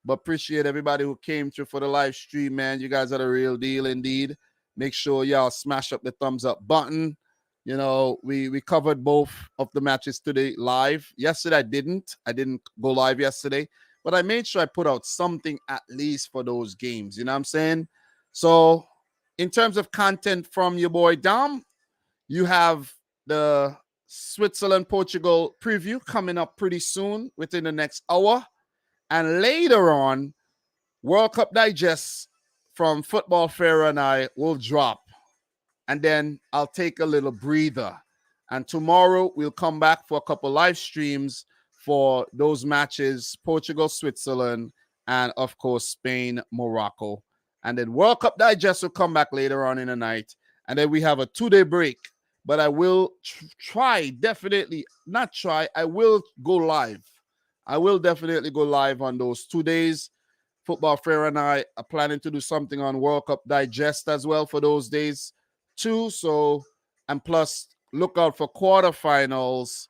Speaker 1: but appreciate everybody who came through for the live stream, man. You guys are the real deal indeed. Make sure y'all smash up the thumbs up button. You know, we covered both of the matches today live. Yesterday, I didn't go live yesterday, but I made sure I put out something at least for those games. You know what I'm saying? So, in terms of content from your boy Dom, you have the Switzerland-Portugal preview coming up pretty soon, within the next hour. And later on, World Cup Digest from Football Pharaoh and I will drop. And then I'll take a little breather. And tomorrow, we'll come back for a couple live streams for those matches, Portugal, Switzerland, and, of course, Spain, Morocco. And then World Cup Digest will come back later on in the night. And then we have a 2-day break. But I will I will go live. I will definitely go live on those 2 days. Football Fair and I are planning to do something on World Cup Digest as well for those days too. So, and plus, look out for quarterfinals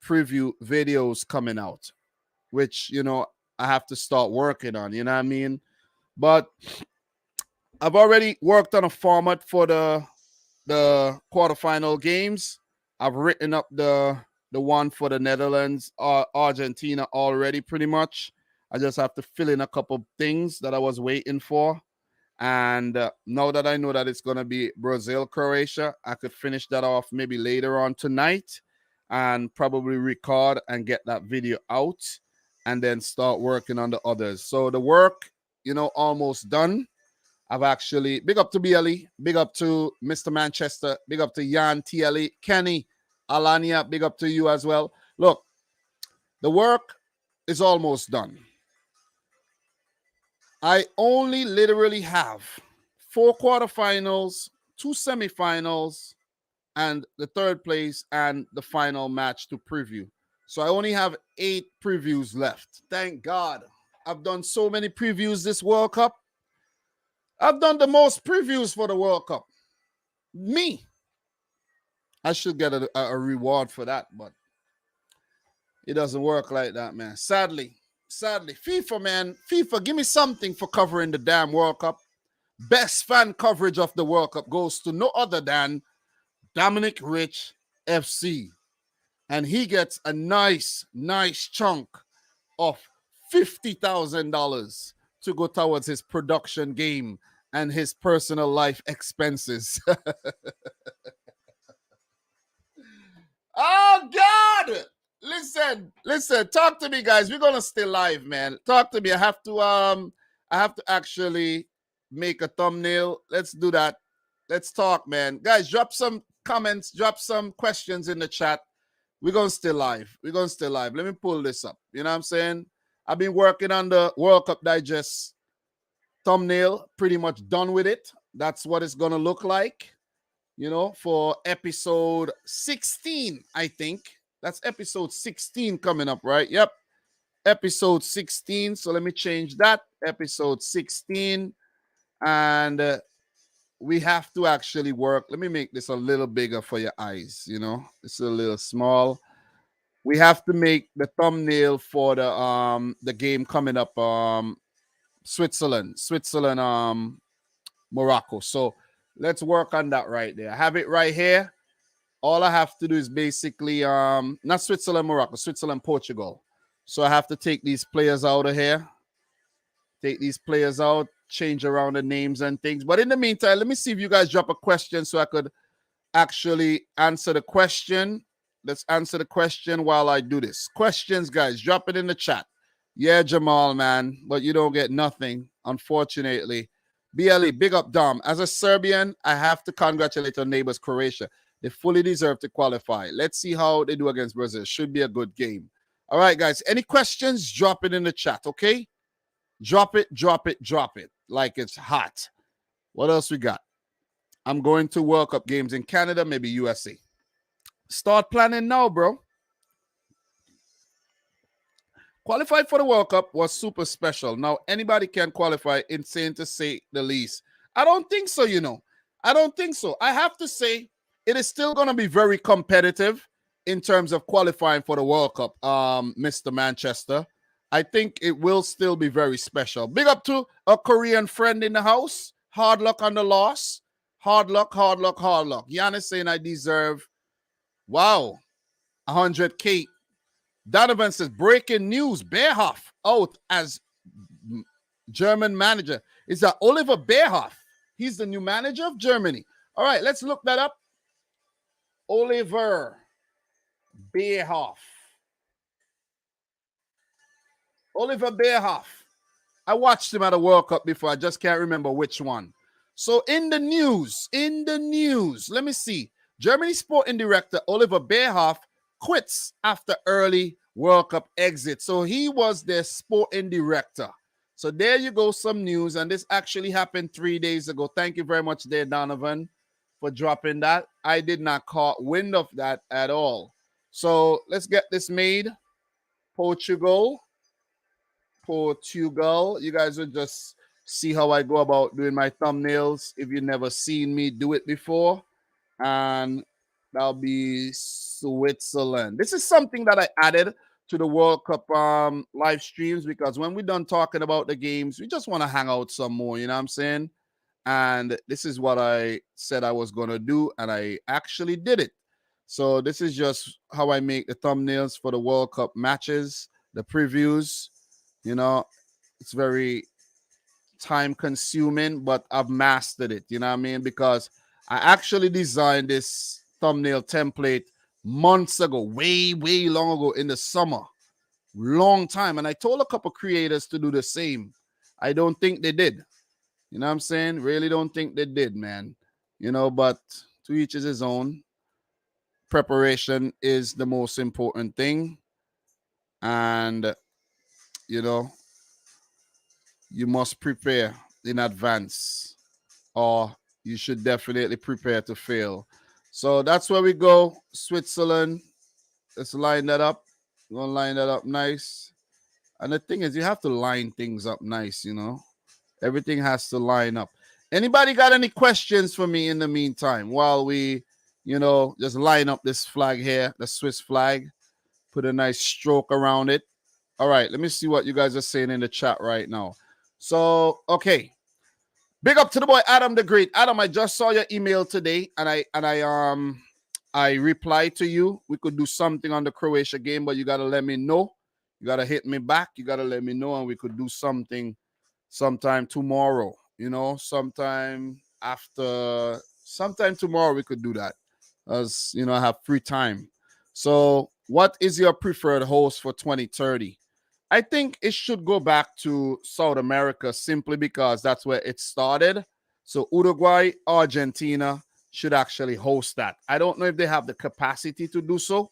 Speaker 1: preview videos coming out, which, you know, I have to start working on, you know what I mean? But I've already worked on a format for the quarterfinal games. I've written up the one for the Netherlands or Argentina already pretty much. I just have to fill in a couple things that I was waiting for. And now that I know that it's going to be Brazil, Croatia, I could finish that off maybe later on tonight and probably record and get that video out and then start working on the others. So the work, almost done. I've actually, big up to BLE, big up to Mr. Manchester, big up to Jan, TLE, Kenny, Alania, big up to you as well. Look, the work is almost done. I only literally have 4 quarterfinals, 2 semifinals, and the third place and the final match to preview. So I only have 8 previews left. Thank God. I've done so many previews this World Cup. I've done the most previews for the World Cup. Me. I should get a reward for that, but it doesn't work like that, man. Sadly, FIFA, man. FIFA, give me something for covering the damn World Cup. Best fan coverage of the World Cup goes to no other than Dominic Rich FC. And he gets a nice chunk of $50,000 to go towards his production game and his personal life expenses. Oh, God! Listen, talk to me, guys. We're gonna stay live, man. Talk to me. I have to actually make a thumbnail. Let's do that. Let's talk, man. Guys, drop some comments, drop some questions in the chat. We're gonna stay live. Let me pull this up. You know what I'm saying? I've been working on the World Cup Digest thumbnail, pretty much done with it. That's what it's gonna look like, for episode 16, I think. That's episode 16 coming up, right? Yep. Episode 16. So let me change that. Episode 16. And we have to actually work. Let me make this a little bigger for your eyes. It's a little small. We have to make the thumbnail for the game coming up, Switzerland, Morocco. So let's work on that right there. I have it right here. All I have to do is basically not Switzerland, Morocco, Switzerland, Portugal. So I have to take these players out of here. Take these players out, change around the names and things. But in the meantime, let me see if you guys drop a question so I could actually answer the question. Let's answer the question while I do this. Questions, guys, drop it in the chat. Yeah, Jamal, man, but you don't get nothing, unfortunately. BLE, big up, Dom. As a Serbian, I have to congratulate our neighbors, Croatia. They fully deserve to qualify. Let's see how they do against Brazil. Should be a good game. All right, guys. Any questions? Drop it in the chat, okay? Drop it like it's hot. What else we got? I'm going to World Cup games in Canada, maybe USA. Start planning now, bro. Qualified for the World Cup was super special. Now, anybody can qualify, insane to say the least. I don't think so, I don't think so. I have to say, it is still going to be very competitive in terms of qualifying for the World Cup, Mr. Manchester. I think it will still be very special. Big up to a Korean friend in the house. Hard luck on the loss. Hard luck. Jan is saying I deserve, 100K. Donovan says, breaking news, Beerhoff out as German manager. Is that Oliver Beerhoff? He's the new manager of Germany. All right, let's look that up. Oliver Beerhoff. Oliver Beerhoff. I watched him at a World Cup before. I just can't remember which one. So in the news, let me see. Germany sporting director Oliver Beerhoff quits after early World Cup exit. So he was their sporting director. So there you go, some news. And this actually happened 3 days ago. Thank you very much there, Donovan, for dropping that. I did not caught wind of that at all. So let's get this made. Portugal. You guys will just see how I go about doing my thumbnails. If you've never seen me do it before. And that'll be Switzerland. This is something that I added to the World Cup live streams because when we're done talking about the games, we just want to hang out some more, you know what I'm saying? And this is what I said I was going to do, and I actually did it. So this is just how I make the thumbnails for the World Cup matches, the previews. It's very time consuming, but I've mastered it. You know what I mean? Because I actually designed this thumbnail template months ago, way, way long ago in the summer. Long time. And I told a couple creators to do the same. I don't think they did. You know what I'm saying? Really don't think they did, man. You know, but to each is his own. Preparation is the most important thing. And, you know, you must prepare in advance, or you should definitely prepare to fail. So that's where we go. Switzerland. Let's line that up. We're going to line that up nice. And the thing is, you have to line things up nice, you know. Everything has to line up. Anybody got any questions for me in the meantime while we, you know, just line up this flag here, the Swiss flag, put a nice stroke around it. All right, let me see what you guys are saying in the chat right now. So, okay. Big up to the boy Adam the Great. Adam, I just saw your email today, and I replied to you. We could do something on the Croatia game, but you gotta let me know. You gotta hit me back. You gotta let me know, and we could do something sometime tomorrow. You know, sometime tomorrow we could do that. As you know, I have free time. So, what is your preferred host for 2030? I think it should go back to South America simply because that's where it started. So Uruguay, Argentina should actually host that. I don't know if they have the capacity to do so,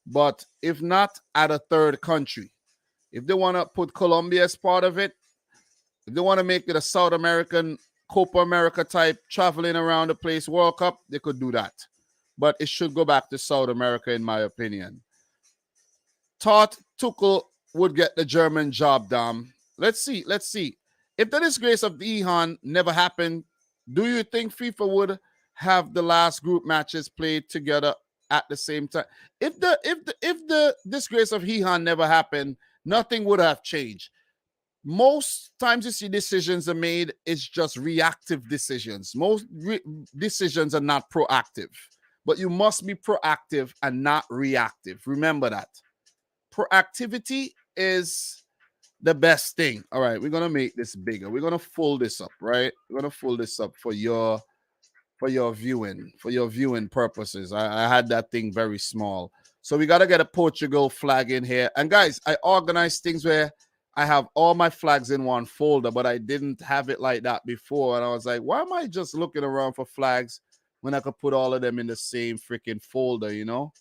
Speaker 1: but if not, add a third country. If they want to put Colombia as part of it, if they want to make it a South American Copa America type traveling around the place World Cup, they could do that. But it should go back to South America, in my opinion. Thought Tuchel would get the German job done. Let's see. If the disgrace of the Ihan never happened, do you think FIFA would have the last group matches played together at the same time? If the disgrace of Ihan never happened, nothing would have changed. Most times you see decisions are made, it's just reactive decisions. Most decisions are not proactive, but you must be proactive and not reactive. Remember that. Proactivity is the best thing. All right, we're gonna make this bigger. We're gonna fold this up, right? We're gonna fold this up for your viewing purposes. I had that thing very small. So we gotta get a Portugal flag in here. And guys, I organized things where I have all my flags in one folder, but I didn't have it like that before. And I was like, why am I just looking around for flags when I could put all of them in the same freaking folder, you know?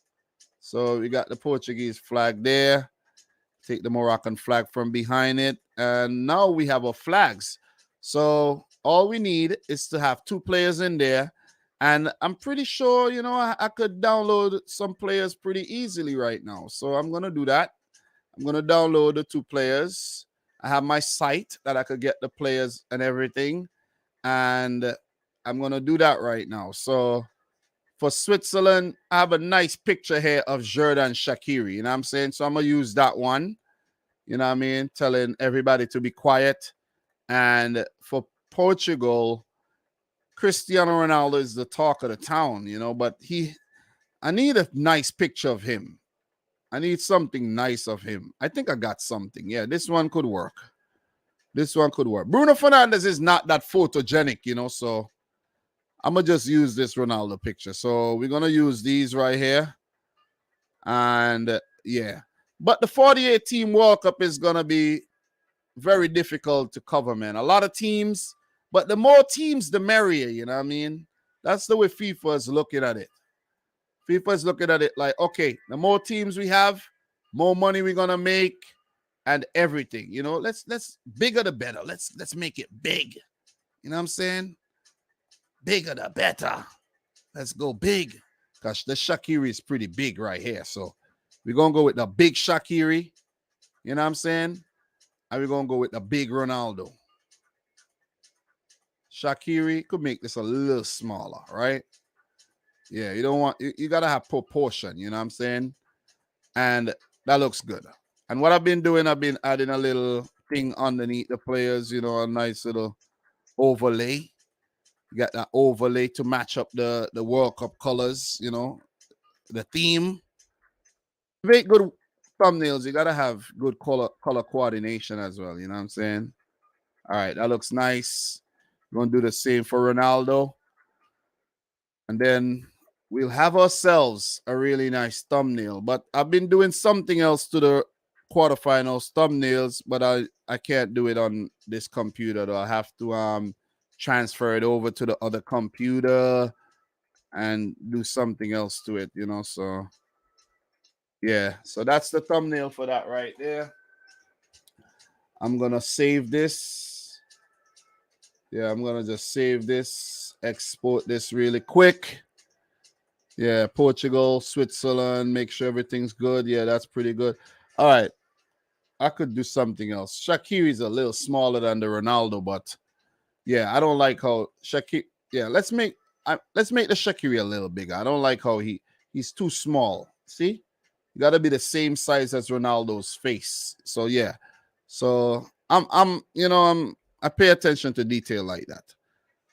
Speaker 1: So we got the Portuguese flag there. Take the Moroccan flag from behind it. And now we have our flags. So all we need is to have two players in there. And I'm pretty sure, you know, I could download some players pretty easily right now. So I'm going to do that. I'm going to download the two players. I have my site that I could get the players and everything. And I'm going to do that right now. So for Switzerland, I have a nice picture here of Xherdan Shaqiri. You know what I'm saying? So I'm going to use that one. You know what I mean? Telling everybody to be quiet. And for Portugal, Cristiano Ronaldo is the talk of the town, you know, but I need a nice picture of him. I need something nice of him. I think I got something. Yeah, this one could work. This one could work. Bruno Fernandes is not that photogenic, you know, so I'm going to just use this Ronaldo picture. So we're going to use these right here. And yeah. But the 48 team World Cup is going to be very difficult to cover, man. A lot of teams, but the more teams, the merrier, you know what I mean? That's the way FIFA is looking at it. FIFA is looking at it like, okay, the more teams we have, more money we're going to make and everything. You know, let's bigger the better. Let's make it big. You know what I'm saying? Bigger the better. Let's go big. Gosh, the Shaqiri is pretty big right here. So we're going to go with the big Shaqiri. You know what I'm saying? And we're going to go with the big Ronaldo. Shaqiri could make this a little smaller, right? Yeah, you don't want, you got to have proportion, you know what I'm saying? And that looks good. And what I've been doing, I've been adding a little thing underneath the players, you know, a nice little overlay. You got that overlay to match up the World Cup colors, you know, the theme. Make good thumbnails. You got to have good color coordination as well, you know what I'm saying? All right, that looks nice. We're going to do the same for Ronaldo. And then we'll have ourselves a really nice thumbnail. But I've been doing something else to the quarterfinals thumbnails, but I can't do it on this computer though. I have to transfer it over to the other computer and do something else to it, you know. So yeah, so that's the thumbnail for that right there. I'm gonna save this. Yeah, I'm gonna just save this, export this really quick. Yeah, Portugal, Switzerland, make sure everything's good. Yeah, that's pretty good. All right. I could do something else. Shaqiri's a little smaller than the Ronaldo, but yeah, I don't like how Shaqiri. Yeah, let's make the Shaqiri a little bigger. I don't like how he's too small. See, you got to be the same size as Ronaldo's face. So yeah, so I pay attention to detail like that.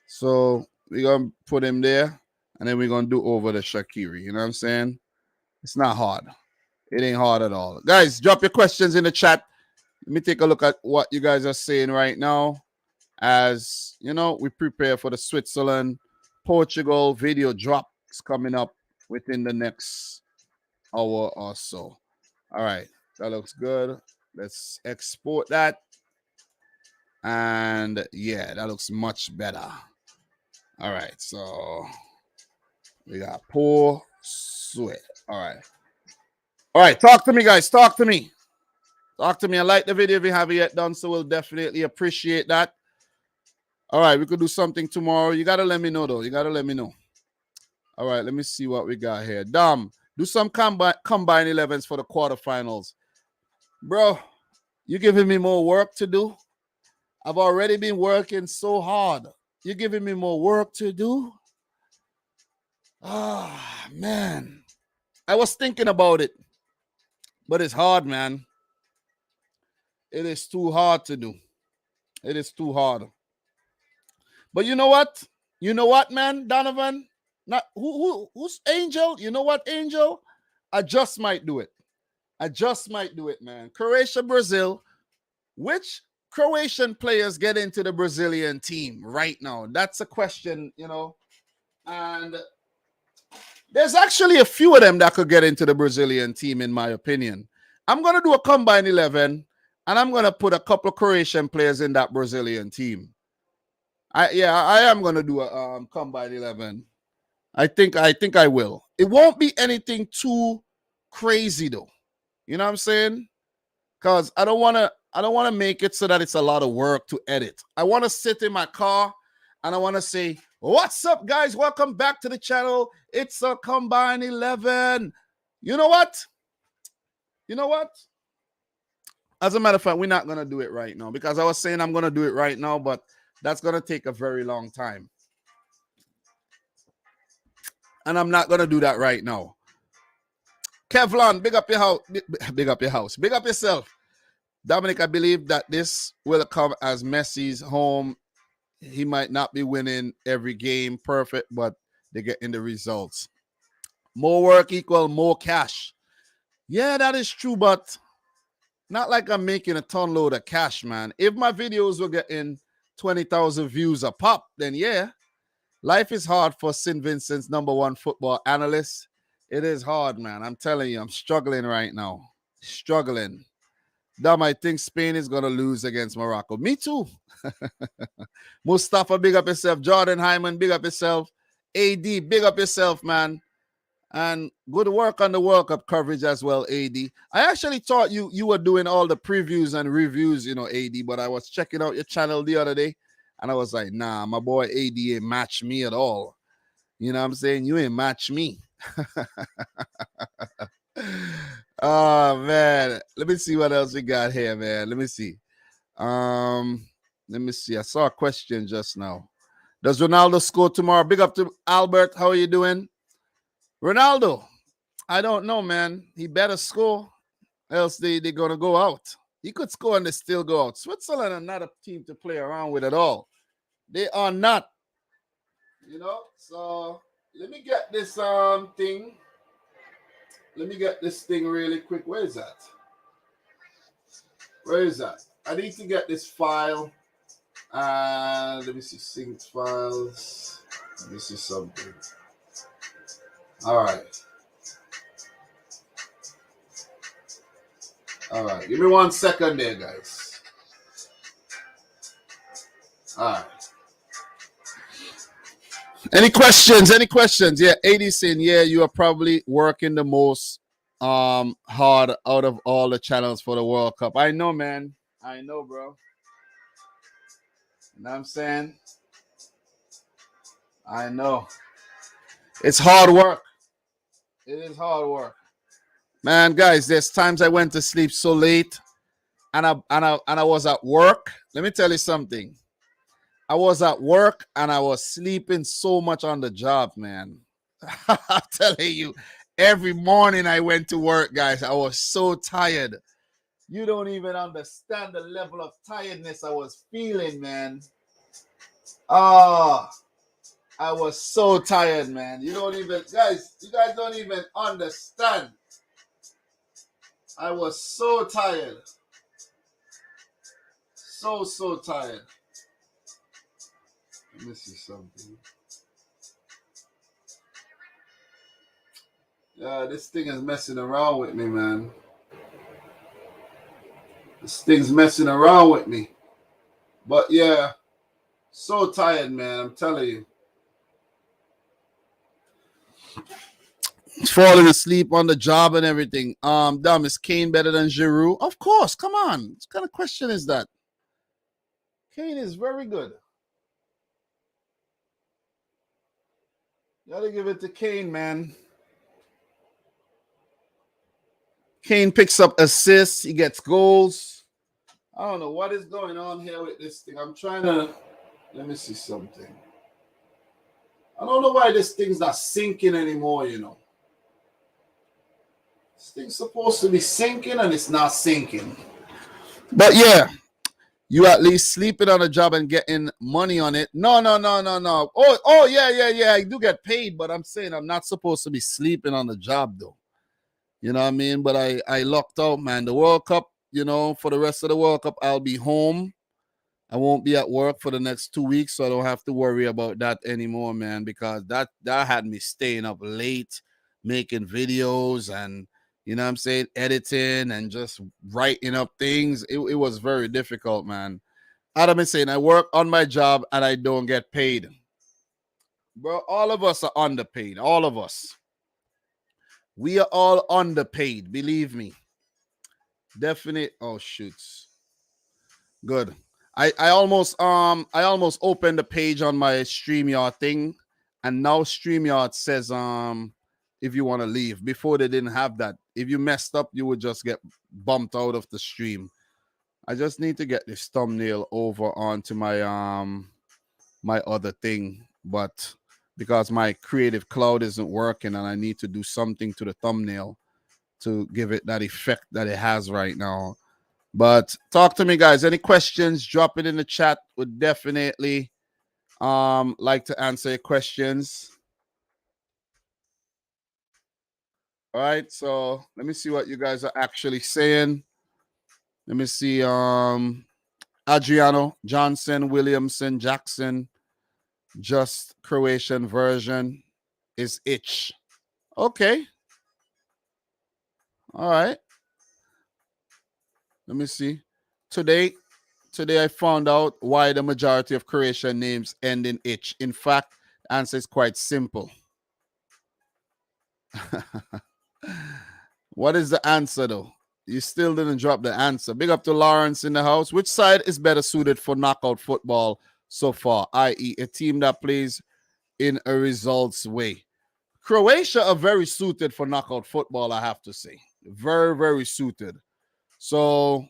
Speaker 1: So we're gonna put him there, and then we're gonna do over the Shaqiri. You know what I'm saying? It's not hard. It ain't hard at all. Guys, drop your questions in the chat. Let me take a look at what you guys are saying right now. As you know, we prepare for the Switzerland, Portugal video drop is coming up within the next hour or so. All right, that looks good. Let's export that. And yeah, that looks much better. All right, so we got poor sweat. All right, talk to me, guys. Talk to me. Talk to me. I like the video if you haven't yet done so. We'll definitely appreciate that. All right, we could do something tomorrow. You got to let me know, though. You got to let me know. All right, let me see what we got here. Dom, do some combine 11s for the quarterfinals. Bro, you giving me more work to do? I've already been working so hard. You're giving me more work to do? Ah, man. I was thinking about it, but it's hard, man. It is too hard to do. It is too hard. But you know what? You know what, man, Donovan? Not who's Angel? You know what, Angel? I just might do it. I just might do it, man. Croatia, Brazil. Which Croatian players get into the Brazilian team right now? That's a question, you know. And there's actually a few of them that could get into the Brazilian team, in my opinion. I'm going to do a combine 11, and I'm going to put a couple of Croatian players in that Brazilian team. I am going to do a combine 11. I think I will. It won't be anything too crazy though. You know what I'm saying? Because I don't want to make it so that it's a lot of work to edit. I want to sit in my car and I want to say, "What's up, guys? Welcome back to the channel. It's a combine 11." You know what? You know what? As a matter of fact, we're not going to do it right now because I was saying I'm going to do it right now, but that's going to take a very long time. And I'm not going to do that right now. Kevlon, big up your house. Big up your house. Big up yourself. Dominic, I believe that this will come as Messi's home. He might not be winning every game perfect, but they're getting the results. More work equal more cash. Yeah, that is true, but not like I'm making a ton load of cash, man. If my videos were getting 20,000 views a pop, then yeah. Life is hard for St. Vincent's #1 football analyst. It is hard, man. I'm telling you, I'm struggling right now. Struggling. Dom, I think Spain is going to lose against Morocco. Me too. Mustafa, big up yourself. Jordan Hyman, big up yourself. AD, big up yourself, man. And good work on the World Cup coverage as well, AD. I actually thought you were doing all the previews and reviews, you know, AD, but I was checking out your channel the other day, and I was like, nah, my boy AD ain't match me at all. You know what I'm saying? You ain't match me. Oh, man. Let me see what else we got here, man. Let me see. Let me see. I saw a question just now. Does Ronaldo score tomorrow? Big up to Albert. How are you doing? Ronaldo, I don't know, man. He better score, else they're going to go out. He could score and they still go out. Switzerland are not a team to play around with at all. They are not. You know? So, let me get this thing. Let me get this thing really quick. Where is that? Where is that? I need to get this file. And let me see synced files. Let me see something. All right. All right. Give me 1 second there, guys. All right. Any questions? Any questions? Yeah, 80 saying, yeah, you are probably working the most hard out of all the channels for the World Cup. I know, man. I know, bro. You know what I'm saying? I know. It's hard work. It is hard work. Man, guys, there's times I went to sleep so late and I was at work. Let me tell you something. I was at work and I was sleeping so much on the job, man. I'm telling you, every morning I went to work, guys, I was so tired. You don't even understand the level of tiredness I was feeling, man. I was so tired, man. You don't even, guys, you guys don't even understand. I was so tired. So tired. Let me see something. Yeah, this thing is messing around with me, man. This thing's messing around with me. But yeah, so tired, man. I'm telling you. Falling asleep on the job and everything. Dom, is Kane better than Giroud? Of course. Come on. What kind of question is that? Kane is very good. You gotta give it to Kane, man. Kane picks up assists. He gets goals. I don't know what is going on here with this thing. I'm trying to... Let me see something. I don't know why this thing's not sinking anymore, you know. This thing's supposed to be sinking and it's not sinking. But yeah, you at least sleeping on a job and getting money on it. No. Oh, yeah. I do get paid, but I'm saying I'm not supposed to be sleeping on the job, though. You know what I mean? But I lucked out, man. The World Cup, you know, for the rest of the World Cup, I'll be home. I won't be at work for the next 2 weeks, so I don't have to worry about that anymore, man, because that had me staying up late, making videos and, you know what I'm saying, editing and just writing up things. It was very difficult, man. Adam is saying, I work on my job and I don't get paid. Bro, all of us are underpaid. All of us. We are all underpaid, believe me. Definite. Oh, shoots. Good. I almost opened the page on my StreamYard thing, and now StreamYard says if you want to leave. Before they didn't have that. If you messed up, you would just get bumped out of the stream. I just need to get this thumbnail over onto my my other thing, but because my Creative Cloud isn't working and I need to do something to the thumbnail to give it that effect that it has right now. But talk to me, guys. Any questions, drop it in the chat. Would definitely like to answer your questions. All right, so let me see what you guys are actually saying. Let me see. Adriano, Johnson, Williamson, Jackson, just Croatian version is itch. Okay. All right. Let me see. Today I found out why the majority of Croatian names end in itch. In fact, the answer is quite simple. What is the answer, though? You still didn't drop the answer. Big up to Lawrence in the house. Which side is better suited for knockout football so far, i.e. a team that plays in a results way? Croatia are very suited for knockout football, I have to say. Very, very suited. So,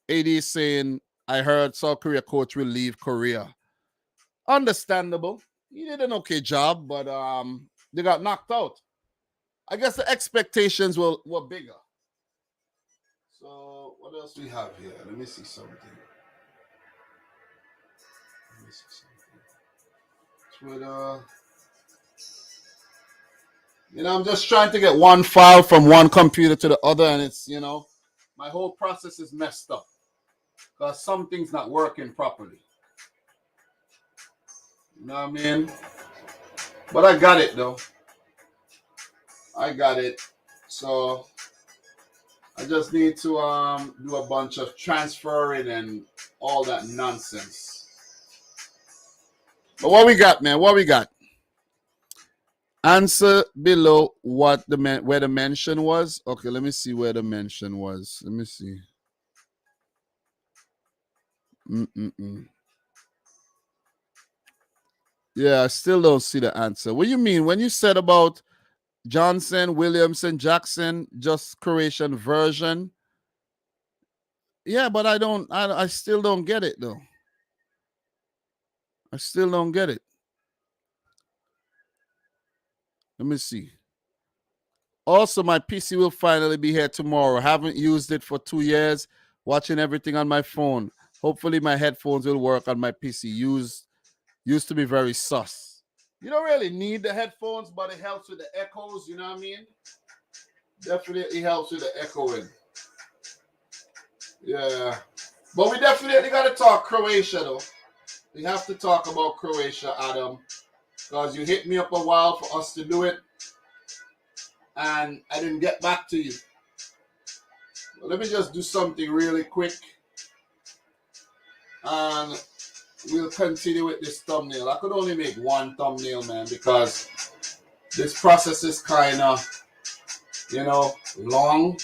Speaker 1: AD is saying, I heard South Korea coach will leave Korea. Understandable. He did an okay job, but they got knocked out. I guess the expectations were bigger. So, what else we have here? Let me see something. Twitter. You know, I'm just trying to get one file from one computer to the other, and it's, my whole process is messed up because something's not working properly. You know what I mean? But I got it though. I got it. So I just need to do a bunch of transferring and all that nonsense. But what we got, man? What we got? Answer below what where the mention was. Okay, let me see where the mention was. Let me see. Yeah, I still don't see the answer. What do you mean when you said about Johnson, Williamson, Jackson, just Croatian version? Yeah, but I still don't get it though. I still don't get it. Let me see. Also, my PC will finally be here tomorrow. Haven't used it for 2 years, watching everything on my phone. Hopefully my headphones will work on my PC. Used to be very sus. You don't really need the headphones, but it helps with the echoes, you know what I mean? Definitely helps with the echoing. Yeah. But we definitely got to talk Croatia, though. We have to talk about Croatia, Adam. Because you hit me up a while for us to do it. And I didn't get back to you. Well, let me just do something really quick. And we'll continue with this thumbnail. I could only make one thumbnail, man, because this process is kind of, long.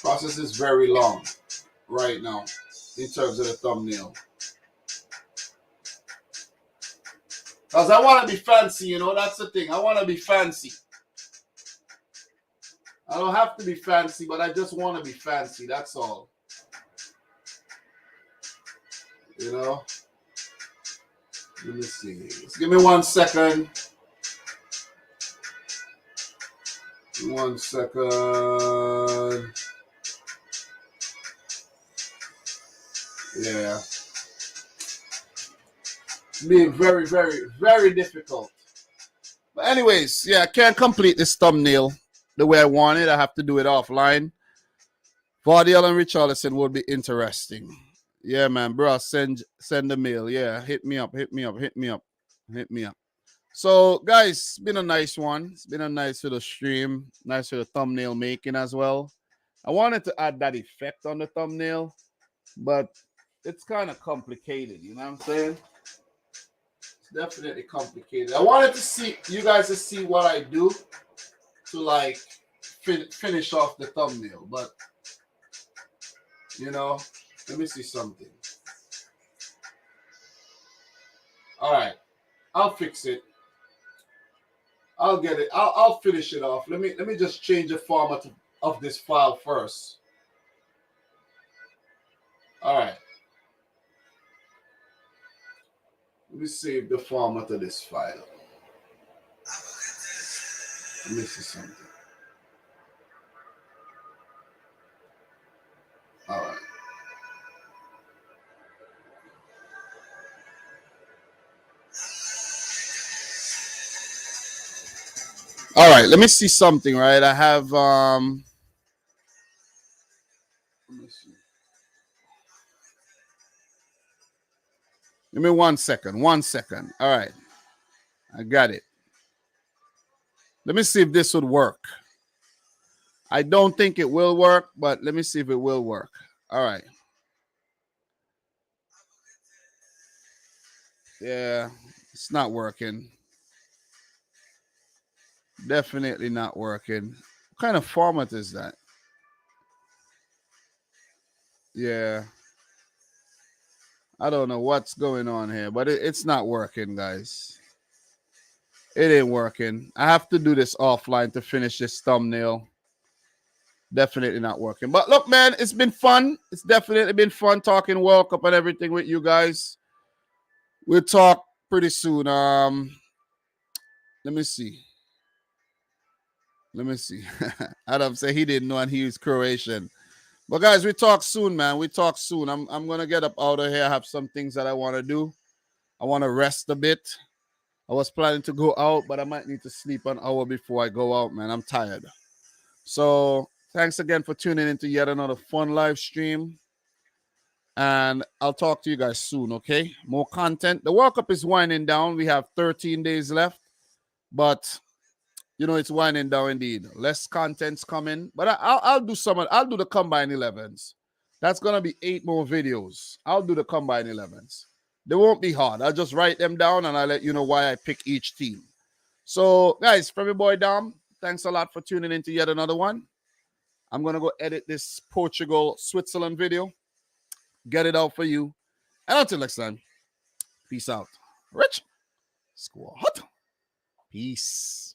Speaker 1: Process is very long right now in terms of the thumbnail. Because I want to be fancy, that's the thing. I want to be fancy. I don't have to be fancy, but I just want to be fancy. That's all. Let me see. Just give me 1 second. 1 second. Yeah. It's being very, very, very difficult. But anyways, yeah, I can't complete this thumbnail the way I want it. I have to do it offline. Vardiel and Richarlison would be interesting. Yeah, man, bro, send the mail. Yeah, hit me up. So, guys, it's been a nice one. It's been a nice little stream. Nice little thumbnail making as well. I wanted to add that effect on the thumbnail, but it's kind of complicated. You know what I'm saying? It's definitely complicated. I wanted to see you guys to see what I do to finish off the thumbnail, but let me see something. All right, I'll fix it. I'll get it. I'll finish it off. Let me just change the format of this file first. All right. Let me save the format of this file. Let me see something. All right. All right, let me see something, right? I have let me see. Give me 1 second. 1 second. All right. I got it. Let me see if this would work. I don't think it will work, but let me see if it will work. All right. Yeah, it's not working. Definitely not working. What kind of format is that? Yeah. I don't know what's going on here, but it's not working, guys. It ain't working. I have to do this offline to finish this thumbnail. Definitely not working. But look, man, it's been fun. It's definitely been fun talking World Cup and everything with you guys. We'll talk pretty soon. Let me see. Adam said he didn't know and he was Croatian. But guys, we talk soon, man. We talk soon. I'm gonna get up out of here. I have some things that I want to do. I want to rest a bit. I was planning to go out, but I might need to sleep an hour before I go out, man. I'm tired. So thanks again for tuning into yet another fun live stream. And I'll talk to you guys soon, okay? More content. The World Cup is winding down. We have 13 days left, but you know it's winding down indeed. Less content's coming, but I'll do some. I'll do the combine 11s. That's gonna be 8 more videos. I'll do the combine 11s. They won't be hard. I'll just write them down and I'll let you know why I pick each team. So, guys, from your boy Dom, thanks a lot for tuning in to yet another one. I'm gonna go edit this Portugal Switzerland video, get it out for you, and until next time, peace out. Rich Squad. Peace.